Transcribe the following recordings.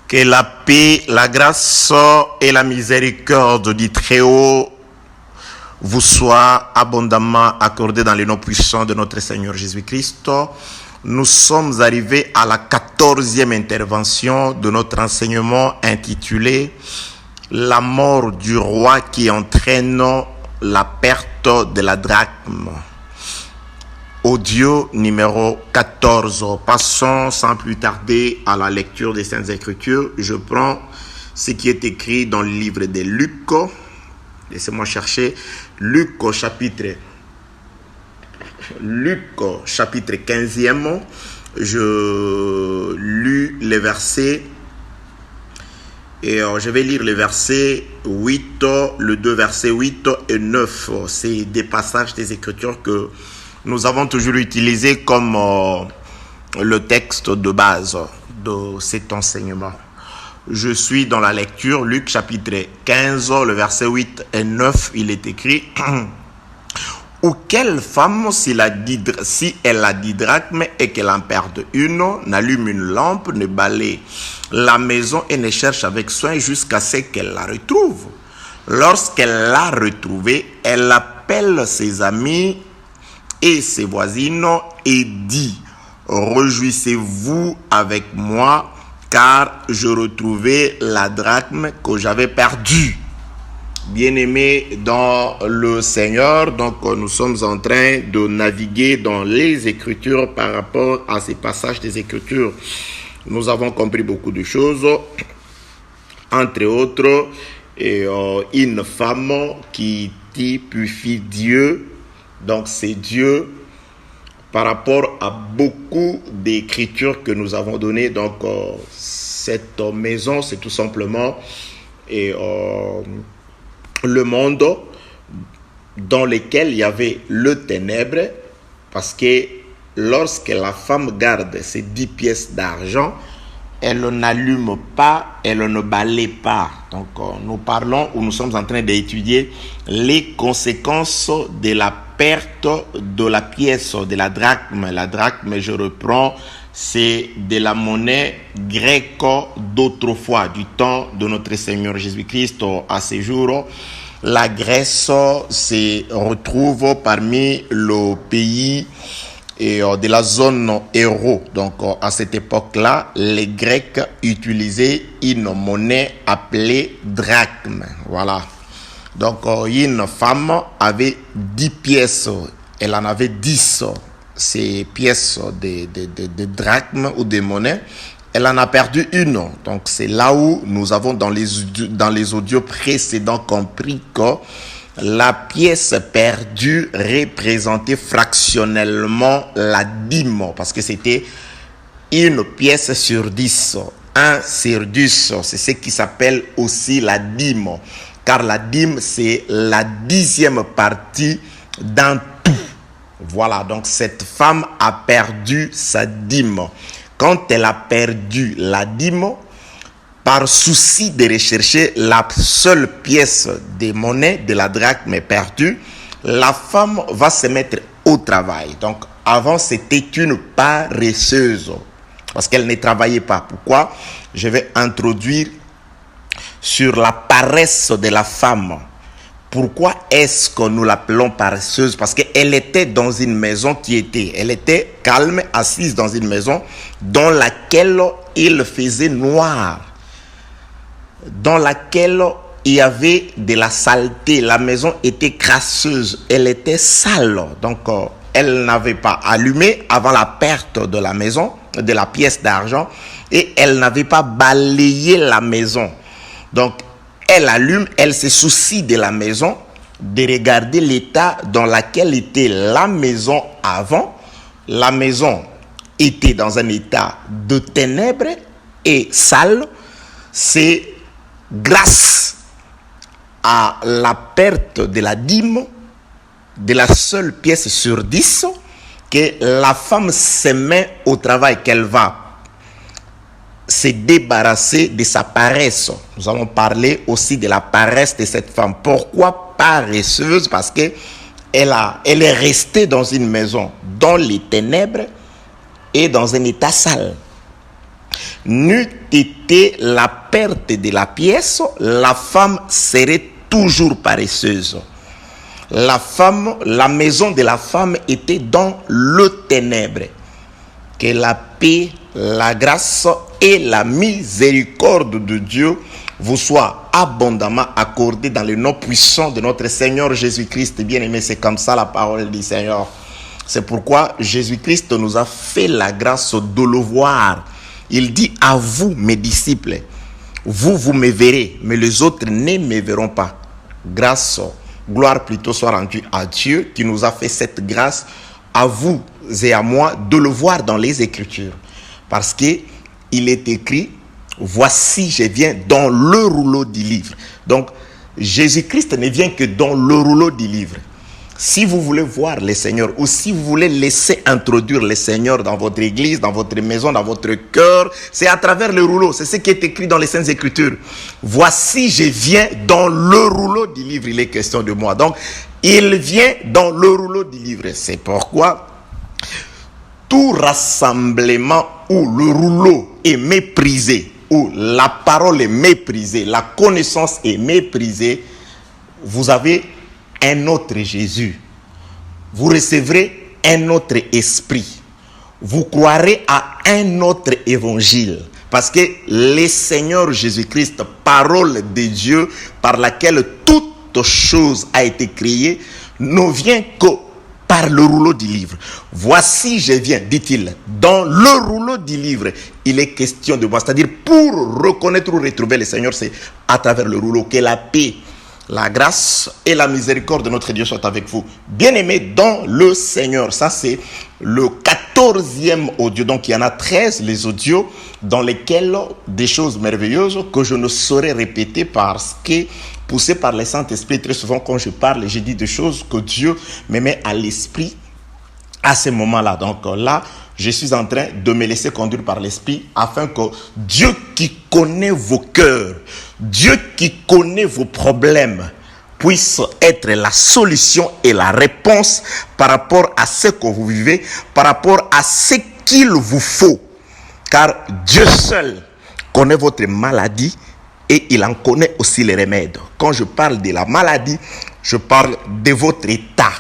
Que la paix, la grâce et la miséricorde du Très-Haut vous soient abondamment accordées dans les noms puissants de notre Seigneur Jésus-Christ. Nous sommes arrivés à la 14e intervention de notre enseignement intitulé « La mort du roi qui entraîne la perte de la drachme ». Audio numéro 14. Passons sans plus tarder à la lecture des Saintes Écritures. Je prends ce qui est écrit dans le livre de Luc. Laissez-moi chercher. Luc chapitre 15e. Je lis les versets. Et je vais lire les versets 8, le 2 versets 8 et 9. C'est des passages des Écritures que nous avons toujours utilisé comme le texte de base de cet enseignement. Je suis dans la lecture, Luc chapitre 15, le verset 8 et 9, il est écrit « Ou quelle femme, si elle a 10 drachmes et qu'elle en perde une, n'allume une lampe, ne balaye la maison et ne cherche avec soin jusqu'à ce qu'elle la retrouve. Lorsqu'elle l'a retrouvée, elle appelle ses amis et ses voisines et dit « Réjouissez-vous avec moi, car je retrouvais la drachme que j'avais perdue. » Bien-aimés dans le Seigneur, donc nous sommes en train de naviguer dans les Écritures par rapport à ces passages des Écritures. Nous avons compris beaucoup de choses, entre autres, une femme qui typifie Dieu. Donc c'est Dieu par rapport à beaucoup d'écritures que nous avons données. Donc cette maison, c'est tout simplement le monde dans lequel il y avait le ténèbre, parce que lorsque la femme garde ses 10 pièces d'argent, elle n'allume pas, elle ne balaye pas. Donc nous parlons, ou nous sommes en train d'étudier les conséquences de la perte de la pièce, de la drachme. La drachme, je reprends, c'est de la monnaie grecque d'autrefois, du temps de notre Seigneur Jésus-Christ. À ce jour, la Grèce se retrouve parmi le pays et de la zone euro. Donc à cette époque-là, les Grecs utilisaient une monnaie appelée drachme. Voilà. Donc une femme avait 10 pièces, elle en avait 10, ces pièces de drachme ou de monnaie. Elle en a perdu une. Donc c'est là où nous avons dans les audios précédents compris que la pièce perdue représentait fractionnellement la dîme, parce que c'était une pièce sur 10. 1 sur 10, c'est ce qui s'appelle aussi la dîme. Car la dîme, c'est la 10e partie dans tout. Voilà, donc cette femme a perdu sa dîme. Quand elle a perdu la dîme, par souci de rechercher la seule pièce de monnaie de la drachme perdue, la femme va se mettre au travail. Donc avant, c'était une paresseuse, parce qu'elle ne travaillait pas. Pourquoi? Je vais introduire sur la paresse de la femme. Pourquoi est-ce que nous l'appelons paresseuse? Parce qu'elle était dans une maison elle était calme, assise dans une maison dans laquelle il faisait noir, dans laquelle il y avait de la saleté. La maison était crasseuse, elle était sale. Donc elle n'avait pas allumé avant la perte de la maison, de la pièce d'argent, et elle n'avait pas balayé la maison. Donc elle allume, elle se soucie de la maison, de regarder l'état dans lequel était la maison avant. La maison était dans un état de ténèbres et sale. C'est grâce à la perte de la dîme, de la seule pièce sur 10, que la femme se met au travail, qu'elle va se débarrasser de sa paresse. Nous allons parler aussi de la paresse de cette femme. Pourquoi paresseuse? Parce que elle est restée dans une maison, dans les ténèbres et dans un état sale. N'eût été la perte de la pièce, la femme serait toujours paresseuse. La maison de la femme était dans le ténèbre. Que la paix, la grâce et la miséricorde de Dieu vous soient abondamment accordées dans le nom puissant de notre Seigneur Jésus-Christ. Bien-aimé, c'est comme ça la parole du Seigneur. C'est pourquoi Jésus-Christ nous a fait la grâce de le voir. Il dit à vous, mes disciples, vous me verrez, mais les autres ne me verront pas. Gloire plutôt soit rendue à Dieu qui nous a fait cette grâce, à vous et à moi, de le voir dans les Écritures. Parce qu'il est écrit, voici je viens dans le rouleau du livre. Donc, Jésus-Christ ne vient que dans le rouleau du livre. Si vous voulez voir le Seigneur ou si vous voulez laisser introduire le Seigneur dans votre église, dans votre maison, dans votre cœur, c'est à travers le rouleau. C'est ce qui est écrit dans les Saintes Écritures. Voici, je viens dans le rouleau du livre. Il est question de moi. Donc, il vient dans le rouleau du livre. C'est pourquoi tout rassemblement où le rouleau est méprisé, où la parole est méprisée, la connaissance est méprisée, vous avez un autre Jésus. Vous recevrez un autre esprit. Vous croirez à un autre évangile. Parce que le Seigneur Jésus-Christ, parole de Dieu, par laquelle toute chose a été créée, ne vient que par le rouleau du livre. Voici, je viens, dit-il, dans le rouleau du livre. Il est question de moi. C'est-à-dire, pour reconnaître ou retrouver le Seigneur, c'est à travers le rouleau que la paix, la grâce et la miséricorde de notre Dieu soient avec vous. Bien-aimés dans le Seigneur. Ça, c'est le 14e audio. Donc, il y en a 13, les audios, dans lesquels des choses merveilleuses que je ne saurais répéter parce que, poussé par le Saint-Esprit, très souvent, quand je parle, je dis des choses que Dieu me met à l'esprit à ce moment-là. Donc là, je suis en train de me laisser conduire par l'Esprit afin que Dieu qui connaît vos cœurs, Dieu qui connaît vos problèmes, puisse être la solution et la réponse par rapport à ce que vous vivez, par rapport à ce qu'il vous faut. Car Dieu seul connaît votre maladie et il en connaît aussi les remèdes. Quand je parle de la maladie, je parle de votre état.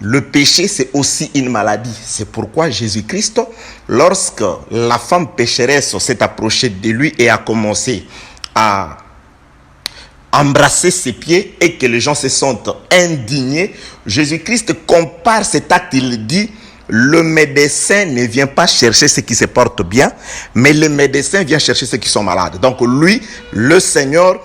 Le péché, c'est aussi une maladie. C'est pourquoi Jésus-Christ, lorsque la femme pécheresse s'est approchée de lui et a commencé à embrasser ses pieds et que les gens se sentent indignés, Jésus-Christ compare cet acte. Il dit, le médecin ne vient pas chercher ceux qui se portent bien, mais le médecin vient chercher ceux qui sont malades. Donc lui, le Seigneur,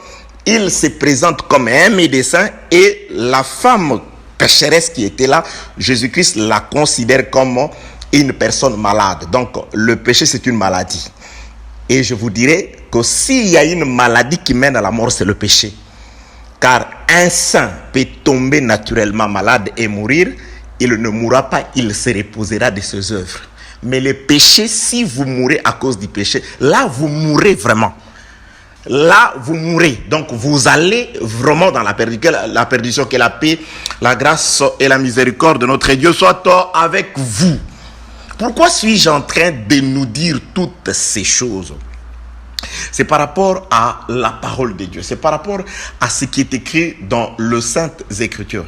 il se présente comme un médecin et la femme pécheresse qui était là, Jésus-Christ la considère comme une personne malade. Donc le péché, c'est une maladie. Et je vous dirais que s'il y a une maladie qui mène à la mort, c'est le péché. Car un saint peut tomber naturellement malade et mourir. Il ne mourra pas, il se reposera de ses œuvres. Mais le péché, si vous mourrez à cause du péché, là vous mourrez vraiment. Là, vous mourrez. Donc, vous allez vraiment dans la perdition, que la paix, la grâce et la miséricorde de notre Dieu soient avec vous. Pourquoi suis-je en train de nous dire toutes ces choses? C'est par rapport à la parole de Dieu. C'est par rapport à ce qui est écrit dans le Saintes Écritures.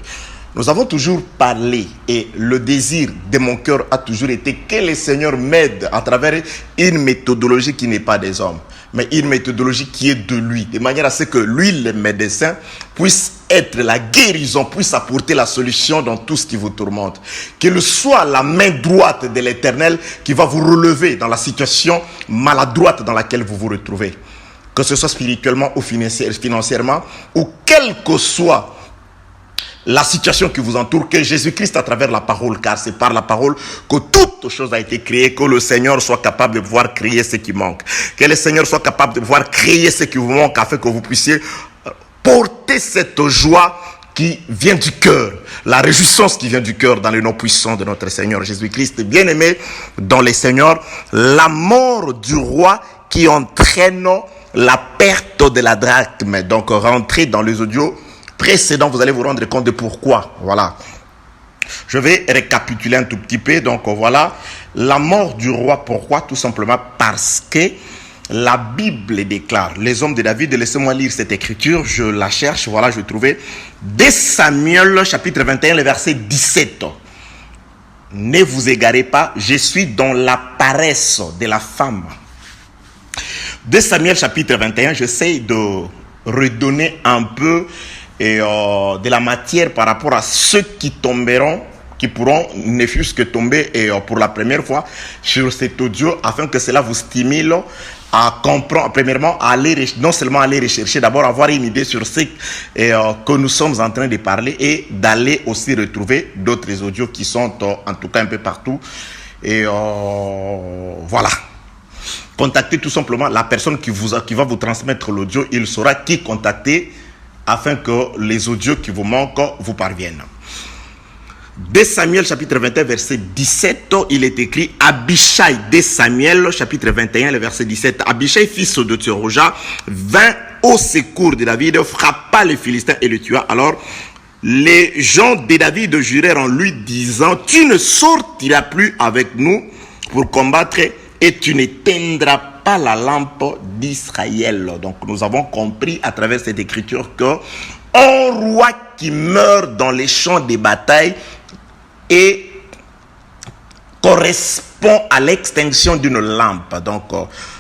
Nous avons toujours parlé et le désir de mon cœur a toujours été que le Seigneur m'aide à travers une méthodologie qui n'est pas des hommes, mais une méthodologie qui est de lui, de manière à ce que lui, le médecin, puisse être la guérison, puisse apporter la solution dans tout ce qui vous tourmente. Qu'il soit la main droite de l'Éternel qui va vous relever dans la situation maladroite dans laquelle vous vous retrouvez. Que ce soit spirituellement ou financièrement, ou quelle que soit la situation qui vous entoure, que Jésus-Christ à travers la parole, car c'est par la parole que toute chose a été créée, que le Seigneur soit capable de pouvoir créer ce qui manque, que le Seigneur soit capable de pouvoir créer ce qui vous manque afin que vous puissiez porter cette joie qui vient du cœur, la réjouissance qui vient du cœur dans le nom puissant de notre Seigneur Jésus-Christ. Bien-aimé dans le Seigneur, la mort du roi qui entraîne la perte de la drachme. Donc rentrez dans les audios précédents, vous allez vous rendre compte de pourquoi. Voilà. Je vais récapituler un tout petit peu. Donc voilà, la mort du roi. Pourquoi? Tout simplement parce que la Bible déclare, les hommes de David, laissez-moi lire cette écriture, je la cherche, voilà, je l'ai trouvée. 2 Samuel chapitre 21, le verset 17. Ne vous égarez pas, je suis dans la paresse de la femme. 2 Samuel chapitre 21, j'essaie de redonner un peu de la matière par rapport à ceux qui tomberont, qui pourront ne fût-ce que tomber pour la première fois sur cet audio, afin que cela vous stimule à comprendre, premièrement, à aller, non seulement aller rechercher, d'abord avoir une idée sur ce que nous sommes en train de parler, et d'aller aussi retrouver d'autres audios qui sont en tout cas un peu partout. Et voilà. Contactez tout simplement la personne qui va vous transmettre l'audio. Il saura qui contacter afin que les audios qui vous manquent vous parviennent. 2 Samuel chapitre 21 verset 17, il est écrit: Abishai, 2 Samuel chapitre 21 le verset 17, Abishai fils de Tseroja vint au secours de David, frappa les Philistins et le tua. Alors les gens de David jurèrent en lui disant: tu ne sortiras plus avec nous pour combattre et tu n'éteindras pas la lampe d'Israël. Donc nous avons compris à travers cette écriture que un roi qui meurt dans les champs de bataille et correspond à l'extinction d'une lampe. Donc,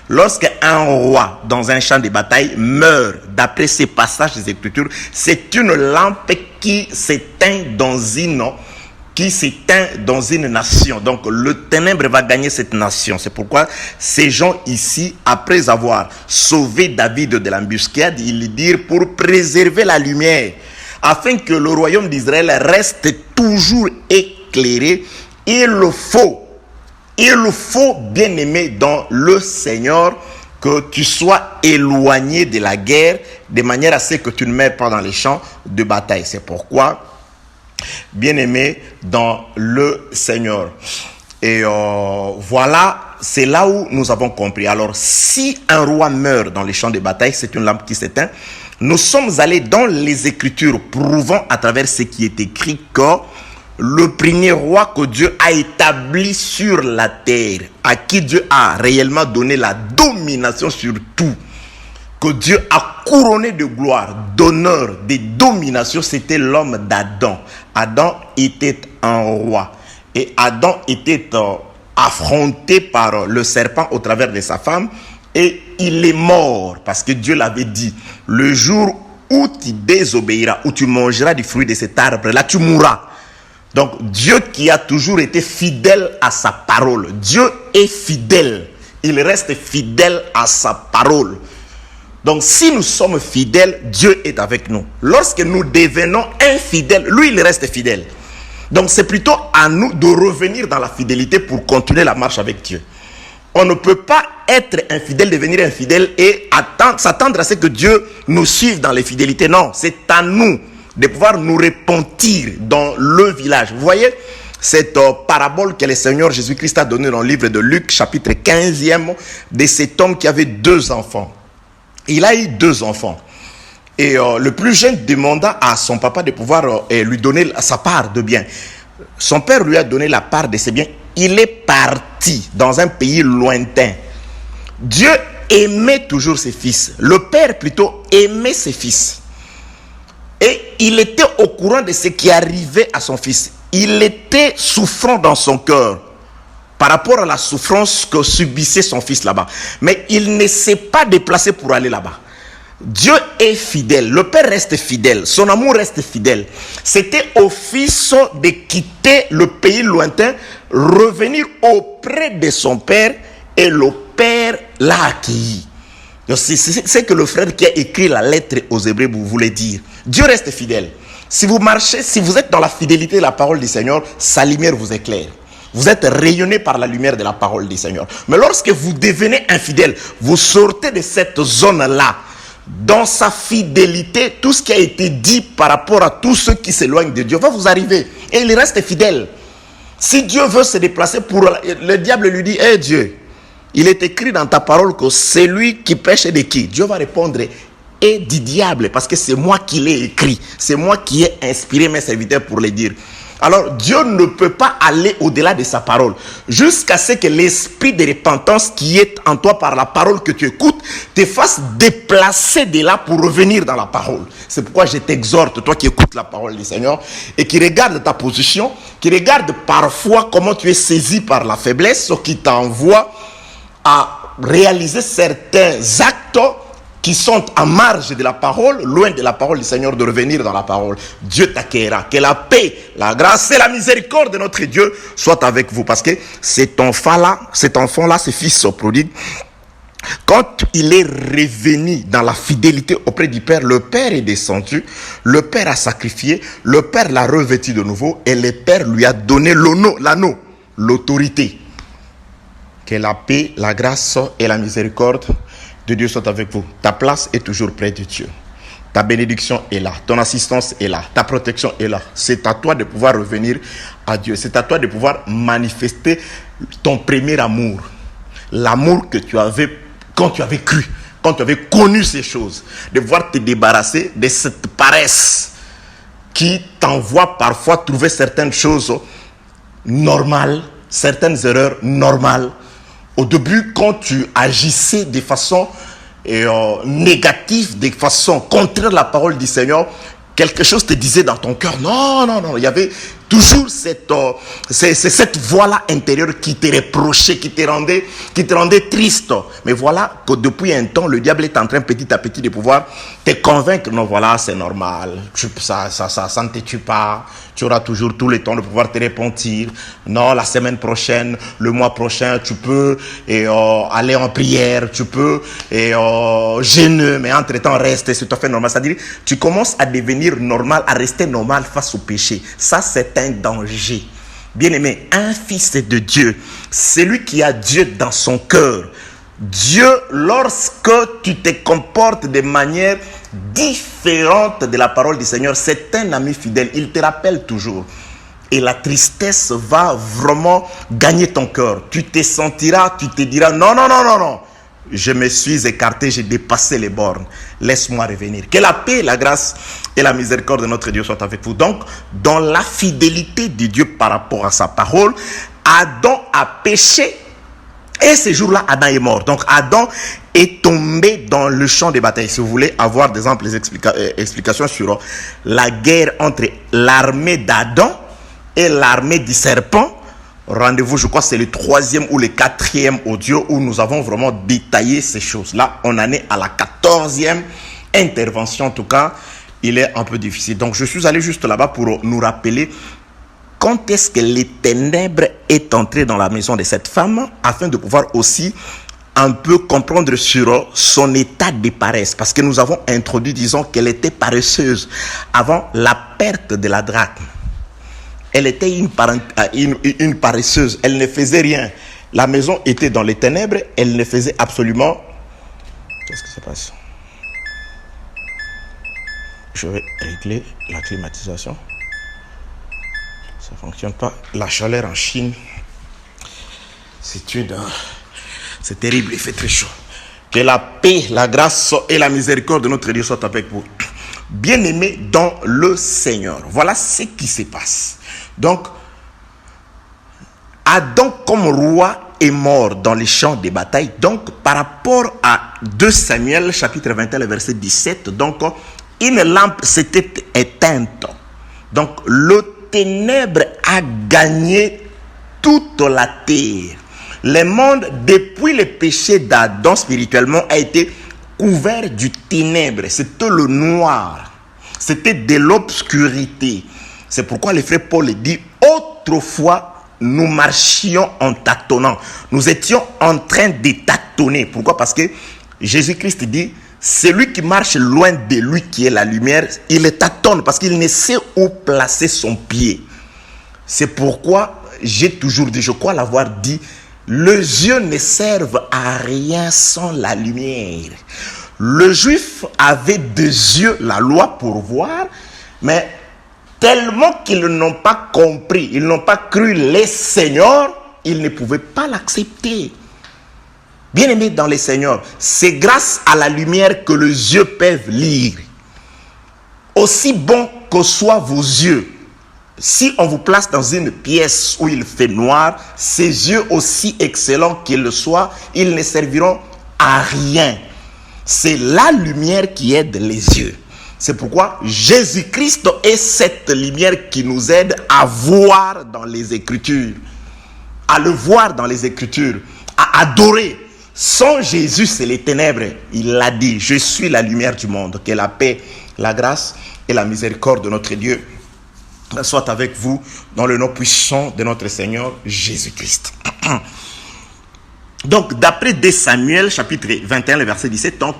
lorsque un roi dans un champ de bataille meurt, d'après ces passages des Écritures, c'est une lampe qui s'éteint dans une nation. Donc, le ténèbre va gagner cette nation. C'est pourquoi ces gens ici, après avoir sauvé David de l'embuscade, ils dirent pour préserver la lumière, afin que le royaume d'Israël reste toujours éclairé, il faut, bien aimé dans le Seigneur, que tu sois éloigné de la guerre, de manière à ce que tu ne meurs pas dans les champs de bataille. C'est pourquoi, bien aimé dans le Seigneur. Et voilà, c'est là où nous avons compris. Alors, si un roi meurt dans les champs de bataille, c'est une lampe qui s'éteint. Nous sommes allés dans les Écritures, prouvant à travers ce qui est écrit que le premier roi que Dieu a établi sur la terre, à qui Dieu a réellement donné la domination sur tout, que Dieu a couronné de gloire, d'honneur, de domination, c'était l'homme d'Adam. Adam était un roi. Et Adam était affronté par le serpent au travers de sa femme. Et il est mort parce que Dieu l'avait dit: le jour où tu désobéiras, où tu mangeras du fruit de cet arbre, là tu mourras. Donc Dieu qui a toujours été fidèle à sa parole. Dieu est fidèle. Il reste fidèle à sa parole. Donc si nous sommes fidèles, Dieu est avec nous. Lorsque nous devenons infidèles, lui il reste fidèle. Donc c'est plutôt à nous de revenir dans la fidélité pour continuer la marche avec Dieu. On ne peut pas être infidèle, devenir infidèle et s'attendre à ce que Dieu nous suive dans les fidélités. Non, c'est à nous de pouvoir nous repentir dans le village. Vous voyez cette parabole que le Seigneur Jésus-Christ a donnée dans le livre de Luc, chapitre 15e, de cet homme qui avait 2 enfants. Il a eu 2 enfants. Et le plus jeune demanda à son papa de pouvoir lui donner sa part de biens. Son père lui a donné la part de ses biens. Il est parti dans un pays lointain. Dieu aimait toujours ses fils. Le père plutôt aimait ses fils. Et il était au courant de ce qui arrivait à son fils. Il était souffrant dans son cœur par rapport à la souffrance que subissait son fils là-bas. Mais il ne s'est pas déplacé pour aller là-bas. Dieu est fidèle, le père reste fidèle, son amour reste fidèle. C'était au fils de quitter le pays lointain, revenir auprès de son père, et le père l'a accueilli. C'est que le frère qui a écrit la lettre aux Hébreux voulait dire. Dieu reste fidèle. Si vous marchez, si vous êtes dans la fidélité de la parole du Seigneur, sa lumière vous éclaire. Vous êtes rayonné par la lumière de la parole du Seigneur. Mais lorsque vous devenez infidèle, vous sortez de cette zone-là. Dans sa fidélité, tout ce qui a été dit par rapport à tous ceux qui s'éloignent de Dieu va vous arriver. Et il reste fidèle. Si Dieu veut se déplacer pour... Le diable lui dit: hey Dieu, il est écrit dans ta parole que c'est lui qui pêche de qui? Dieu va répondre: et du diable, parce que c'est moi qui l'ai écrit. C'est moi qui ai inspiré mes serviteurs pour le dire. Alors Dieu ne peut pas aller au-delà de sa parole jusqu'à ce que l'esprit de repentance qui est en toi par la parole que tu écoutes te fasse déplacer de là pour revenir dans la parole. C'est pourquoi je t'exhorte, toi qui écoutes la parole du Seigneur et qui regarde ta position, qui regarde parfois comment tu es saisi par la faiblesse, qui t'envoie à réaliser certains actes qui sont en marge de la parole, loin de la parole du Seigneur, de revenir dans la parole. Dieu t'accueillera. Que la paix, la grâce et la miséricorde de notre Dieu soient avec vous. Parce que cet enfant-là, ce fils prodigue, quand il est revenu dans la fidélité auprès du Père, le Père est descendu, le Père a sacrifié, le Père l'a revêtu de nouveau et le Père lui a donné l'anneau, l'autorité. Que la paix, la grâce et la miséricorde de Dieu soit avec vous. Ta place est toujours près de Dieu. Ta bénédiction est là. Ton assistance est là. Ta protection est là. C'est à toi de pouvoir revenir à Dieu. C'est à toi de pouvoir manifester ton premier amour. L'amour que tu avais quand tu avais cru, quand tu avais connu ces choses. De pouvoir te débarrasser de cette paresse qui t'envoie parfois trouver certaines choses normales, certaines erreurs normales. Au début, quand tu agissais de façon négative, de façon contraire à la parole du Seigneur, quelque chose te disait dans ton cœur, non, il y avait toujours cette voix-là intérieure qui te reprochait, qui te rendait triste. Mais voilà que depuis un temps, le diable est en train petit à petit de pouvoir te convaincre, non, voilà, c'est normal, ça ne te tue pas, tu auras toujours tout le temps de pouvoir te repentir. Non, la semaine prochaine, le mois prochain, tu peux aller en prière, tu peux jeûner, mais entre-temps, reste, c'est tout à fait normal. C'est-à-dire, tu commences à devenir normal, à rester normal face au péché. Ça, c'est un danger. Bien-aimé, un fils de Dieu, celui qui a Dieu dans son cœur. Dieu, lorsque tu te comportes de manière différente de la parole du Seigneur, c'est un ami fidèle. Il te rappelle toujours. Et la tristesse va vraiment gagner ton cœur. Tu te sentiras, tu te diras, non. Je me suis écarté, j'ai dépassé les bornes. Laisse-moi revenir. Que la paix, la grâce et la miséricorde de notre Dieu soient avec vous. Donc, dans la fidélité de Dieu par rapport à sa parole, Adam a péché. Et ce jour-là, Adam est mort. Donc, Adam est tombé dans le champ de bataille. Si vous voulez avoir des amples explications sur la guerre entre l'armée d'Adam et l'armée du serpent, rendez-vous, je crois que c'est le 3e ou le 4e audio où nous avons vraiment détaillé ces choses-là. On en est à la 14e intervention. En tout cas, il est un peu difficile. Donc, je suis allé juste là-bas pour nous rappeler quand est-ce que les ténèbres est entré dans la maison de cette femme, afin de pouvoir aussi un peu comprendre sur son état de paresse. Parce que nous avons introduit, disons, qu'elle était paresseuse avant la perte de la drachme. Elle était une paresseuse. Elle ne faisait rien. La maison était dans les ténèbres. Elle ne faisait absolument... Qu'est-ce qui se passe? Je vais régler la climatisation. Ça ne fonctionne pas. La chaleur en Chine, c'est terrible. Il fait très chaud. Que la paix, la grâce et la miséricorde de notre Dieu soient avec vous. Bien-aimés dans le Seigneur. Voilà ce qui se passe. Donc, Adam comme roi est mort dans les champs de bataille. Donc, par rapport à 2 Samuel, chapitre 21, le verset 17, donc, une lampe s'était éteinte. Donc, le ténèbre a gagné toute la terre. Le monde, depuis le péché d'Adam spirituellement, a été couvert du ténèbre. C'était le noir. C'était de l'obscurité. C'est pourquoi le frère Paul dit, autrefois, nous marchions en tâtonnant. Nous étions en train de tâtonner. Pourquoi? Parce que Jésus-Christ dit, celui qui marche loin de lui qui est la lumière, il tâtonne parce qu'il ne sait où placer son pied. C'est pourquoi j'ai toujours dit, je crois l'avoir dit, les yeux ne servent à rien sans la lumière. Le juif avait des yeux, la loi pour voir, mais tellement qu'ils n'ont pas compris, ils n'ont pas cru les seigneurs, ils ne pouvaient pas l'accepter. Bien-aimés dans les seigneurs, c'est grâce à la lumière que les yeux peuvent lire. Aussi bon que soient vos yeux, si on vous place dans une pièce où il fait noir, ces yeux, aussi excellents qu'ils le soient, ils ne serviront à rien. C'est la lumière qui aide les yeux. C'est pourquoi Jésus-Christ est cette lumière qui nous aide à voir dans les Écritures, à le voir dans les Écritures, à adorer. Sans Jésus, c'est les ténèbres. Il l'a dit, je suis la lumière du monde. Que la paix, la grâce et la miséricorde de notre Dieu soit avec vous dans le nom puissant de notre Seigneur Jésus-Christ. Donc, d'après 2 Samuel, chapitre 21, le verset 17, donc,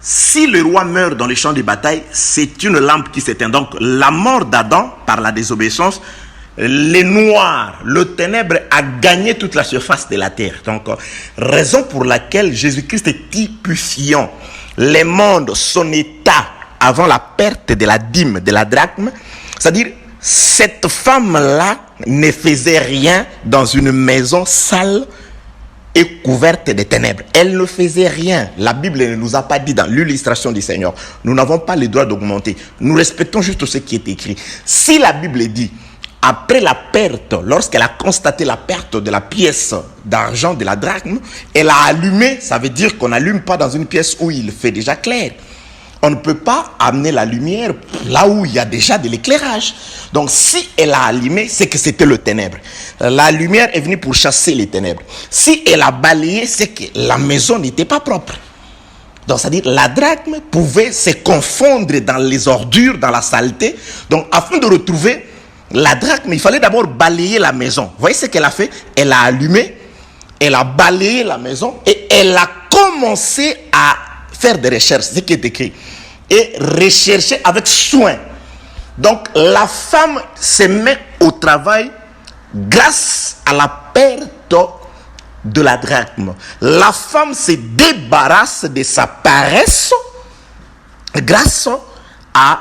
si le roi meurt dans les champs de bataille, c'est une lampe qui s'éteint. Donc, la mort d'Adam par la désobéissance, les noirs, le ténèbre a gagné toute la surface de la terre. Donc, raison pour laquelle Jésus-Christ est typifiant les mondes, son état avant la perte de la dîme, de la drachme. C'est-à-dire, cette femme-là ne faisait rien dans une maison sale et couverte de ténèbres. Elle ne faisait rien. La Bible ne nous a pas dit dans l'illustration du Seigneur. Nous n'avons pas le droit d'augmenter. Nous respectons juste ce qui est écrit. Si la Bible dit, après la perte, lorsqu'elle a constaté la perte de la pièce d'argent, de la drachme, elle a allumé, ça veut dire qu'on n'allume pas dans une pièce où il fait déjà clair. On ne peut pas amener la lumière là où il y a déjà de l'éclairage. Donc, si elle a allumé, c'est que c'était le ténèbre. La lumière est venue pour chasser les ténèbres. Si elle a balayé, c'est que la maison n'était pas propre. Donc, c'est-à-dire, la drachme pouvait se confondre dans les ordures, dans la saleté. Donc, afin de retrouver la drachme, il fallait d'abord balayer la maison. Vous voyez ce qu'elle a fait? Elle a allumé, elle a balayé la maison et elle a commencé à faire des recherches, ce qui est écrit, et rechercher avec soin. Donc la femme se met au travail grâce à la perte de la drachme. La femme se débarrasse de sa paresse grâce à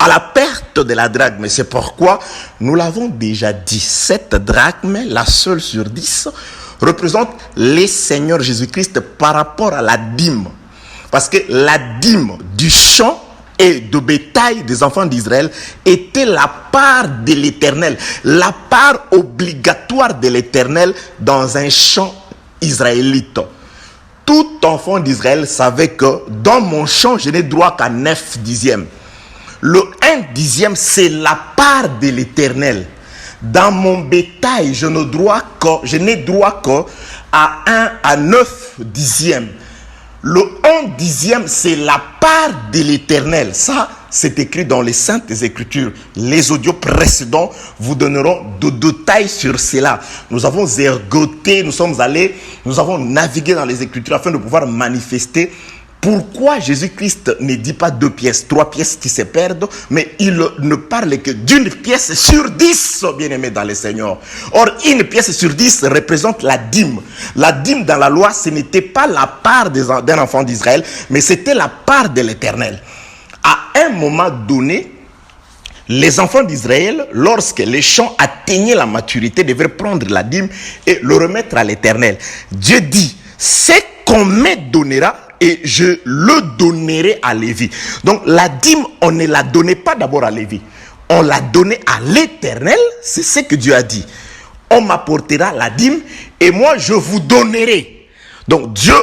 la perte de la drachme. C'est pourquoi nous l'avons déjà dit, cette drachme, la seule sur 10, représente le Seigneur Jésus-Christ par rapport à la dîme. Parce que la dîme du champ et de bétail des enfants d'Israël était la part de l'Éternel, la part obligatoire de l'Éternel dans un champ israélite. Tout enfant d'Israël savait que dans mon champ, je n'ai droit qu'à 9 dixièmes. Le 1 dixième, c'est la part de l'Éternel. Dans mon bétail, je n'ai droit qu'à 1 à 9 dixièmes. Le 1 dixième, c'est la part de l'Éternel. Ça, c'est écrit dans les Saintes Écritures. Les audios précédents vous donneront de détails sur cela. Nous avons ergoté, nous avons navigué dans les Écritures afin de pouvoir manifester pourquoi Jésus-Christ ne dit pas 2 pièces, 3 pièces qui se perdent, mais il ne parle que d'une pièce sur 10, bien-aimés dans le Seigneur. Or, une pièce sur 10 représente la dîme. La dîme dans la loi, ce n'était pas la part d'un enfant d'Israël, mais c'était la part de l'Éternel. À un moment donné, les enfants d'Israël, lorsque les champs atteignaient la maturité, devaient prendre la dîme et le remettre à l'Éternel. Dieu dit, c'est qu'on me donnera et je le donnerai à Lévi. Donc la dîme, on ne la donnait pas d'abord à Lévi. On l'a donnée à l'Éternel. C'est ce que Dieu a dit. On m'apportera la dîme et moi je vous donnerai. Donc Dieu,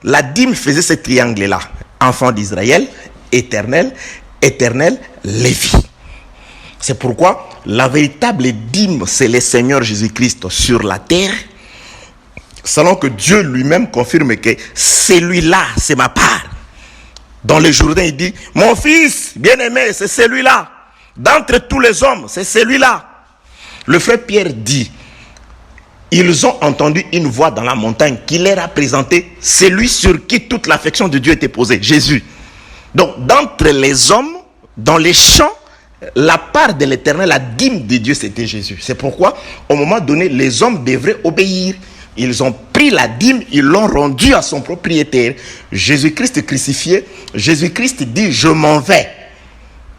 la dîme faisait ce triangle-là. Enfant d'Israël, éternel, éternel, Lévi. C'est pourquoi la véritable dîme, c'est le Seigneur Jésus-Christ sur la terre. Selon que Dieu lui-même confirme que celui-là, c'est ma part. Dans le Jourdain, il dit, mon fils bien-aimé, c'est celui-là. D'entre tous les hommes, c'est celui-là. Le frère Pierre dit, ils ont entendu une voix dans la montagne qui leur a présenté celui sur qui toute l'affection de Dieu était posée, Jésus. Donc, d'entre les hommes, dans les champs, la part de l'Éternel, la dîme de Dieu, c'était Jésus. C'est pourquoi, au moment donné, les hommes devraient obéir. Ils ont pris la dîme, ils l'ont rendue à son propriétaire. Jésus-Christ crucifié, Jésus-Christ dit, je m'en vais.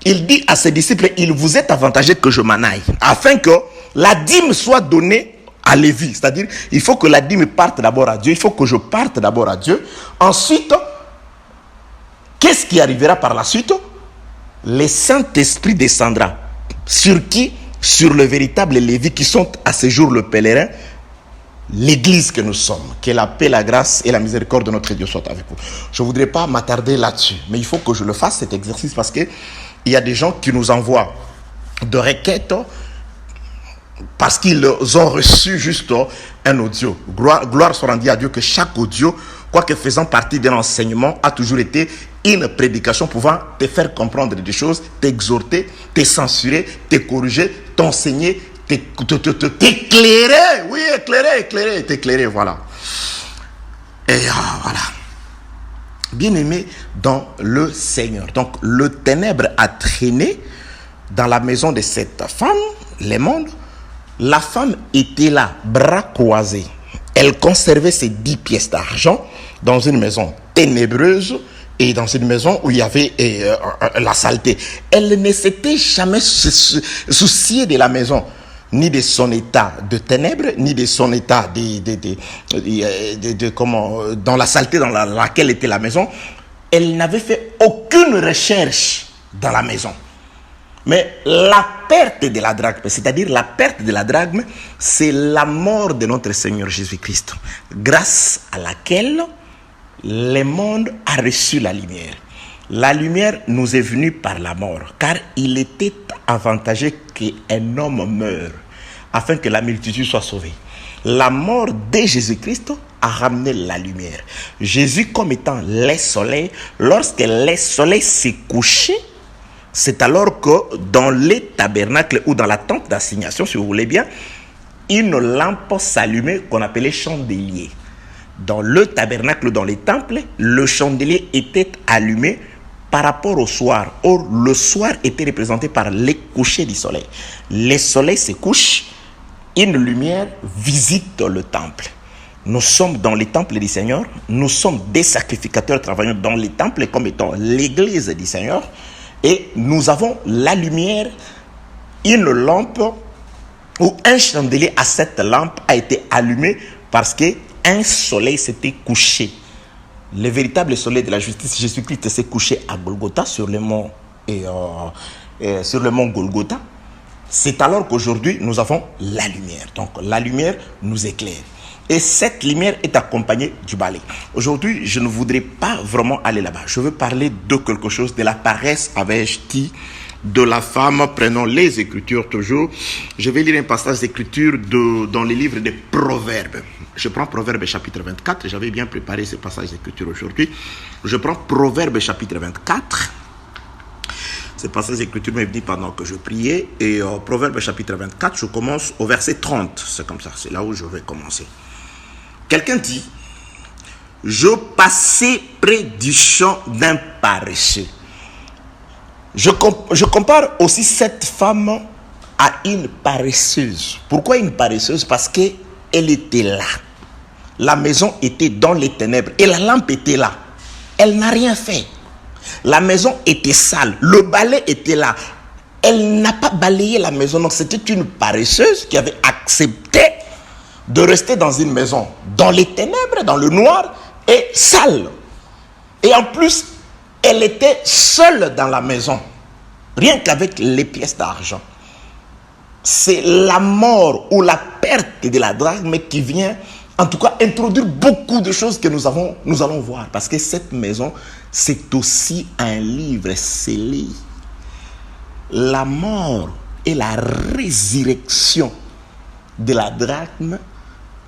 Il dit à ses disciples, il vous est avantageux que je m'en aille. Afin que la dîme soit donnée à Lévi. C'est-à-dire, il faut que la dîme parte d'abord à Dieu. Il faut que je parte d'abord à Dieu. Ensuite, qu'est-ce qui arrivera par la suite? Le Saint-Esprit descendra. Sur qui? Sur le véritable Lévi qui sont à ce jour le pèlerin, l'église que nous sommes. Que la paix, la grâce et la miséricorde de notre Dieu soient avec vous. Je ne voudrais pas m'attarder là-dessus, mais il faut que je le fasse cet exercice parce qu'il y a des gens qui nous envoient de requêtes parce qu'ils ont reçu juste un audio. Gloire soit rendue à Dieu que chaque audio, quoique faisant partie d'un enseignement, a toujours été une prédication pouvant te faire comprendre des choses, t'exhorter, te censurer, te corriger, t'enseigner, t'éclairer. Oui, éclairer, t'éclairer, voilà. Et voilà. Bien-aimé dans le Seigneur. Donc, le ténèbre a traîné dans la maison de cette femme, les mondes. La femme était là, bras croisés. Elle conservait ses 10 pièces d'argent dans une maison ténébreuse et dans une maison où il y avait la saleté. Elle ne s'était jamais souciée de la maison, ni de son état de ténèbres, ni de son état dans la saleté dans laquelle était la maison. Elle n'avait fait aucune recherche dans la maison. Mais la perte de la drachme, c'est-à-dire la perte de la drachme, c'est la mort de notre Seigneur Jésus-Christ, grâce à laquelle le monde a reçu la lumière. La lumière nous est venue par la mort, car il était avantageux qu'un homme meure, afin que la multitude soit sauvée. La mort de Jésus-Christ a ramené la lumière. Jésus comme étant le soleil, lorsque le soleil s'est couché, c'est alors que dans les tabernacles ou dans la tente d'assignation, si vous voulez bien, une lampe s'allumait qu'on appelait chandelier. Dans le tabernacle, dans les temples, le chandelier était allumé par rapport au soir. Or, le soir était représenté par les couchers du soleil. Le soleil se couche, une lumière visite le temple. Nous sommes dans les temples du Seigneur, nous sommes des sacrificateurs travaillant dans les temples comme étant l'église du Seigneur. Et nous avons la lumière, une lampe ou un chandelier à cette lampe a été allumé parce qu'un soleil s'était couché. Le véritable soleil de la justice, Jésus-Christ, s'est couché à Golgotha sur le mont Golgotha. C'est alors qu'aujourd'hui nous avons la lumière. Donc la lumière nous éclaire. Et cette lumière est accompagnée du balai. Aujourd'hui, je ne voudrais pas vraiment aller là-bas. Je veux parler de quelque chose, de la paresse, avais-je dit, de la femme. Prenons les Écritures toujours. Je vais lire un passage d'Écriture dans les livres des Proverbes. Je prends Proverbes chapitre 24. J'avais bien préparé ce passage d'Écriture aujourd'hui. Je prends Proverbes chapitre 24. Ce passage d'Écriture m'est venu pendant que je priais. Et Proverbes chapitre 24, je commence au verset 30. C'est comme ça, c'est là où je vais commencer. Quelqu'un dit, je passais près du champ d'un paresseux. Je compare aussi cette femme à une paresseuse. Pourquoi une paresseuse? Parce qu'elle était là. La maison était dans les ténèbres et la lampe était là. Elle n'a rien fait. La maison était sale. Le balai était là. Elle n'a pas balayé la maison. Donc c'était une paresseuse qui avait accepté de rester dans une maison, dans les ténèbres, dans le noir et sale. Et en plus, elle était seule dans la maison, rien qu'avec les pièces d'argent. C'est la mort ou la perte de la drachme qui vient, en tout cas, introduire beaucoup de choses que nous allons voir. Parce que cette maison, c'est aussi un livre scellé. La mort et la résurrection de la drachme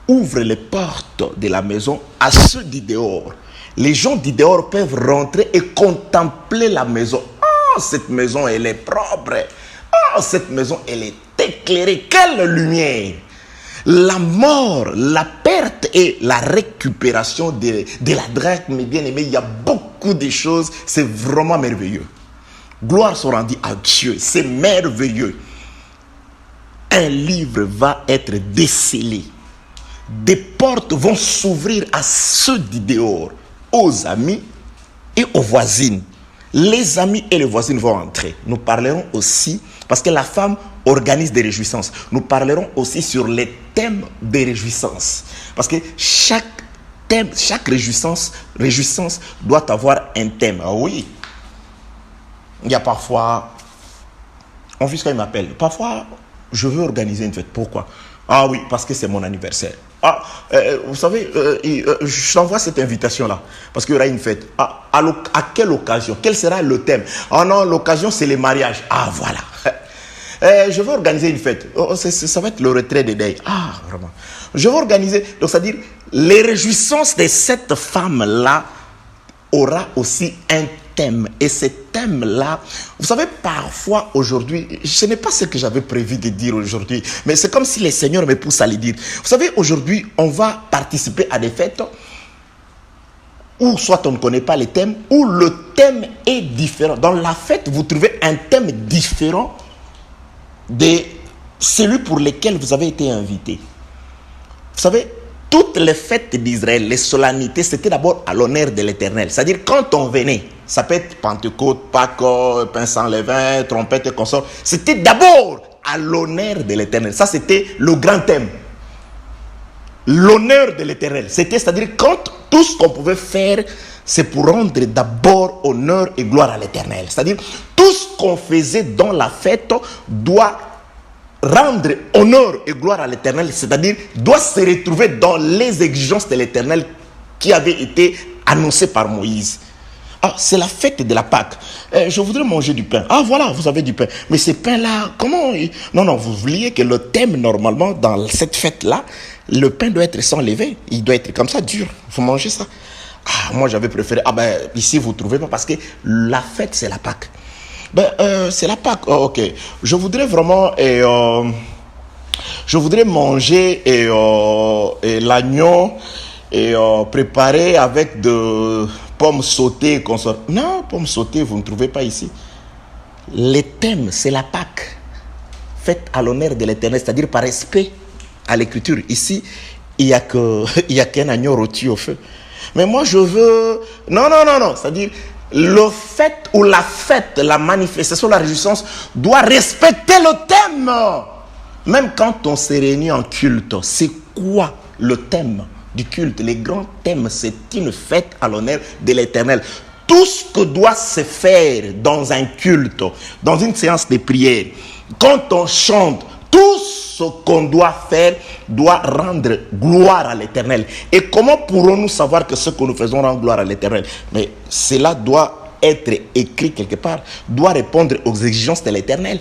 ouvre les portes de la maison à ceux du dehors. Les gens du dehors peuvent rentrer et contempler la maison. Oh, cette maison, elle est propre. Oh, cette maison, elle est éclairée. Quelle lumière! La mort, la perte et la récupération de la drachme, bien aimé, il y a beaucoup de choses. C'est vraiment merveilleux. Gloire soit rendue à Dieu. C'est merveilleux. Un livre va être décelé. Des portes vont s'ouvrir à ceux du dehors, aux amis et aux voisines. Les amis et les voisines vont entrer. Nous parlerons aussi, parce que la femme organise des réjouissances, nous parlerons aussi sur les thèmes des réjouissances. Parce que chaque thème, chaque réjouissance doit avoir un thème. Ah oui, il y a parfois, mon fils, quand il m'appelle, parfois, je veux organiser une fête. Pourquoi? Ah oui, parce que c'est mon anniversaire. Ah, vous savez, je t'envoie cette invitation-là, parce qu'il y aura une fête. Ah, à quelle occasion? Quel sera le thème? Ah non, l'occasion, c'est les mariages. Ah, voilà. Je veux organiser une fête. Oh, ça va être le retrait des deuils. Ah, vraiment. Je veux organiser, donc c'est-à-dire, les réjouissances de cette femme-là aura aussi un thème. Et ce thème-là, vous savez, parfois aujourd'hui, ce n'est pas ce que j'avais prévu de dire aujourd'hui, mais c'est comme si les seigneurs me poussent à le dire. Vous savez, aujourd'hui, on va participer à des fêtes où soit on ne connaît pas les thèmes, où le thème est différent. Dans la fête, vous trouvez un thème différent de celui pour lequel vous avez été invité. Vous savez, toutes les fêtes d'Israël, les solennités, c'était d'abord à l'honneur de l'Éternel. C'est-à-dire, quand on venait, ça peut être Pentecôte, Pâques, pain sans levain, trompette et consorts, c'était d'abord à l'honneur de l'Éternel. Ça, c'était le grand thème. L'honneur de l'Éternel. C'était, c'est-à-dire, quand tout ce qu'on pouvait faire, c'est pour rendre d'abord honneur et gloire à l'Éternel. C'est-à-dire, tout ce qu'on faisait dans la fête doit rendre honneur et gloire à l'Éternel, c'est-à-dire doit se retrouver dans les exigences de l'Éternel qui avaient été annoncées par Moïse. Ah, c'est la fête de la Pâque. Je voudrais manger du pain. Ah, voilà, vous avez du pain. Mais ce pain-là, comment... Non, vous vouliez que le thème, normalement, dans cette fête-là, le pain doit être sans levain. Il doit être comme ça, dur. Vous mangez ça. Ah, moi, j'avais préféré... Ah, ben, ici, vous ne trouvez pas, parce que la fête, c'est la Pâque. C'est la Pâque. Oh, ok. Je voudrais vraiment... je voudrais manger l'agneau préparé avec de pommes sautées. Non, pommes sautées, vous ne trouvez pas ici. Le thème, c'est la Pâque. Faite à l'honneur de l'Éternel, c'est-à-dire par respect à l'écriture. Ici, il n'y a qu'un agneau rôti au feu. Mais moi, je veux... Non. C'est-à-dire... Le fait ou la fête, la manifestation, la réjouissance doit respecter le thème. Même quand on se réunit en culte, c'est quoi le thème du culte? Les grands thèmes, c'est une fête à l'honneur de l'Éternel. Tout ce que doit se faire dans un culte, dans une séance de prière, quand on chante, tout ce qu'on doit faire doit rendre gloire à l'Éternel. Et comment pourrons-nous savoir que ce que nous faisons rend gloire à l'Éternel? Mais cela doit être écrit quelque part, doit répondre aux exigences de l'Éternel.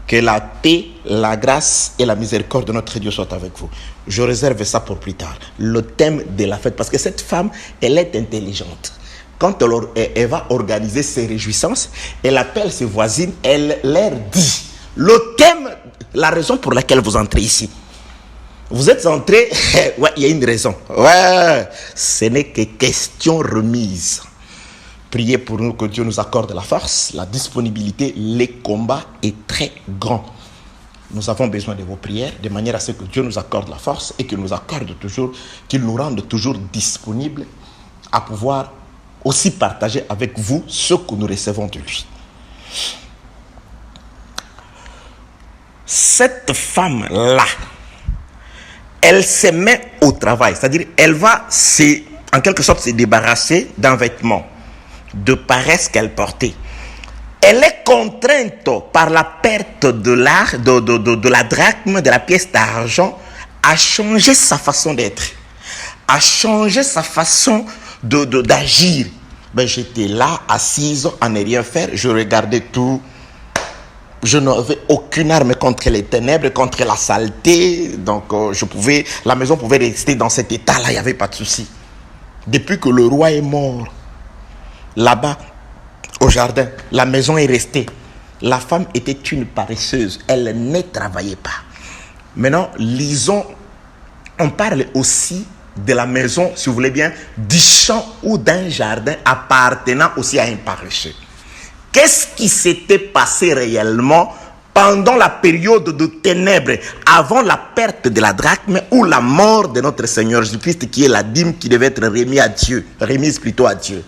Que la paix, la grâce et la miséricorde de notre Dieu soient avec vous. Je réserve ça pour plus tard. Le thème de la fête, parce que cette femme, elle est intelligente. Quand elle va organiser ses réjouissances, elle appelle ses voisines, elle leur dit le thème, la raison pour laquelle vous entrez ici. Vous êtes entrés, ouais, il y a une raison. Ouais, ce n'est que question remise. Priez pour nous que Dieu nous accorde la force, la disponibilité. Le combat est très grand. Nous avons besoin de vos prières, de manière à ce que Dieu nous accorde la force et qu'il nous accorde toujours, qu'il nous rende toujours disponibles à pouvoir aussi partager avec vous ce que nous recevons de lui. Cette femme-là, elle se met au travail, c'est-à-dire elle va en quelque sorte se débarrasser d'un vêtement de paresse qu'elle portait. Elle est contrainte par la perte de la drachme, de la pièce d'argent, à changer sa façon d'être, à changer sa façon d'agir. J'étais là, assise, à ne rien faire, je regardais tout. Je n'avais aucune arme contre les ténèbres, contre la saleté. Donc, la maison pouvait rester dans cet état-là, il n'y avait pas de souci. Depuis que le roi est mort, là-bas, au jardin, la maison est restée. La femme était une paresseuse, elle ne travaillait pas. Maintenant, lisons, on parle aussi de la maison, si vous voulez bien, du champ ou d'un jardin appartenant aussi à un paresseux. Qu'est-ce qui s'était passé réellement pendant la période de ténèbres, avant la perte de la drachme ou la mort de notre Seigneur Jésus-Christ, qui est la dîme qui devait être remise plutôt à Dieu?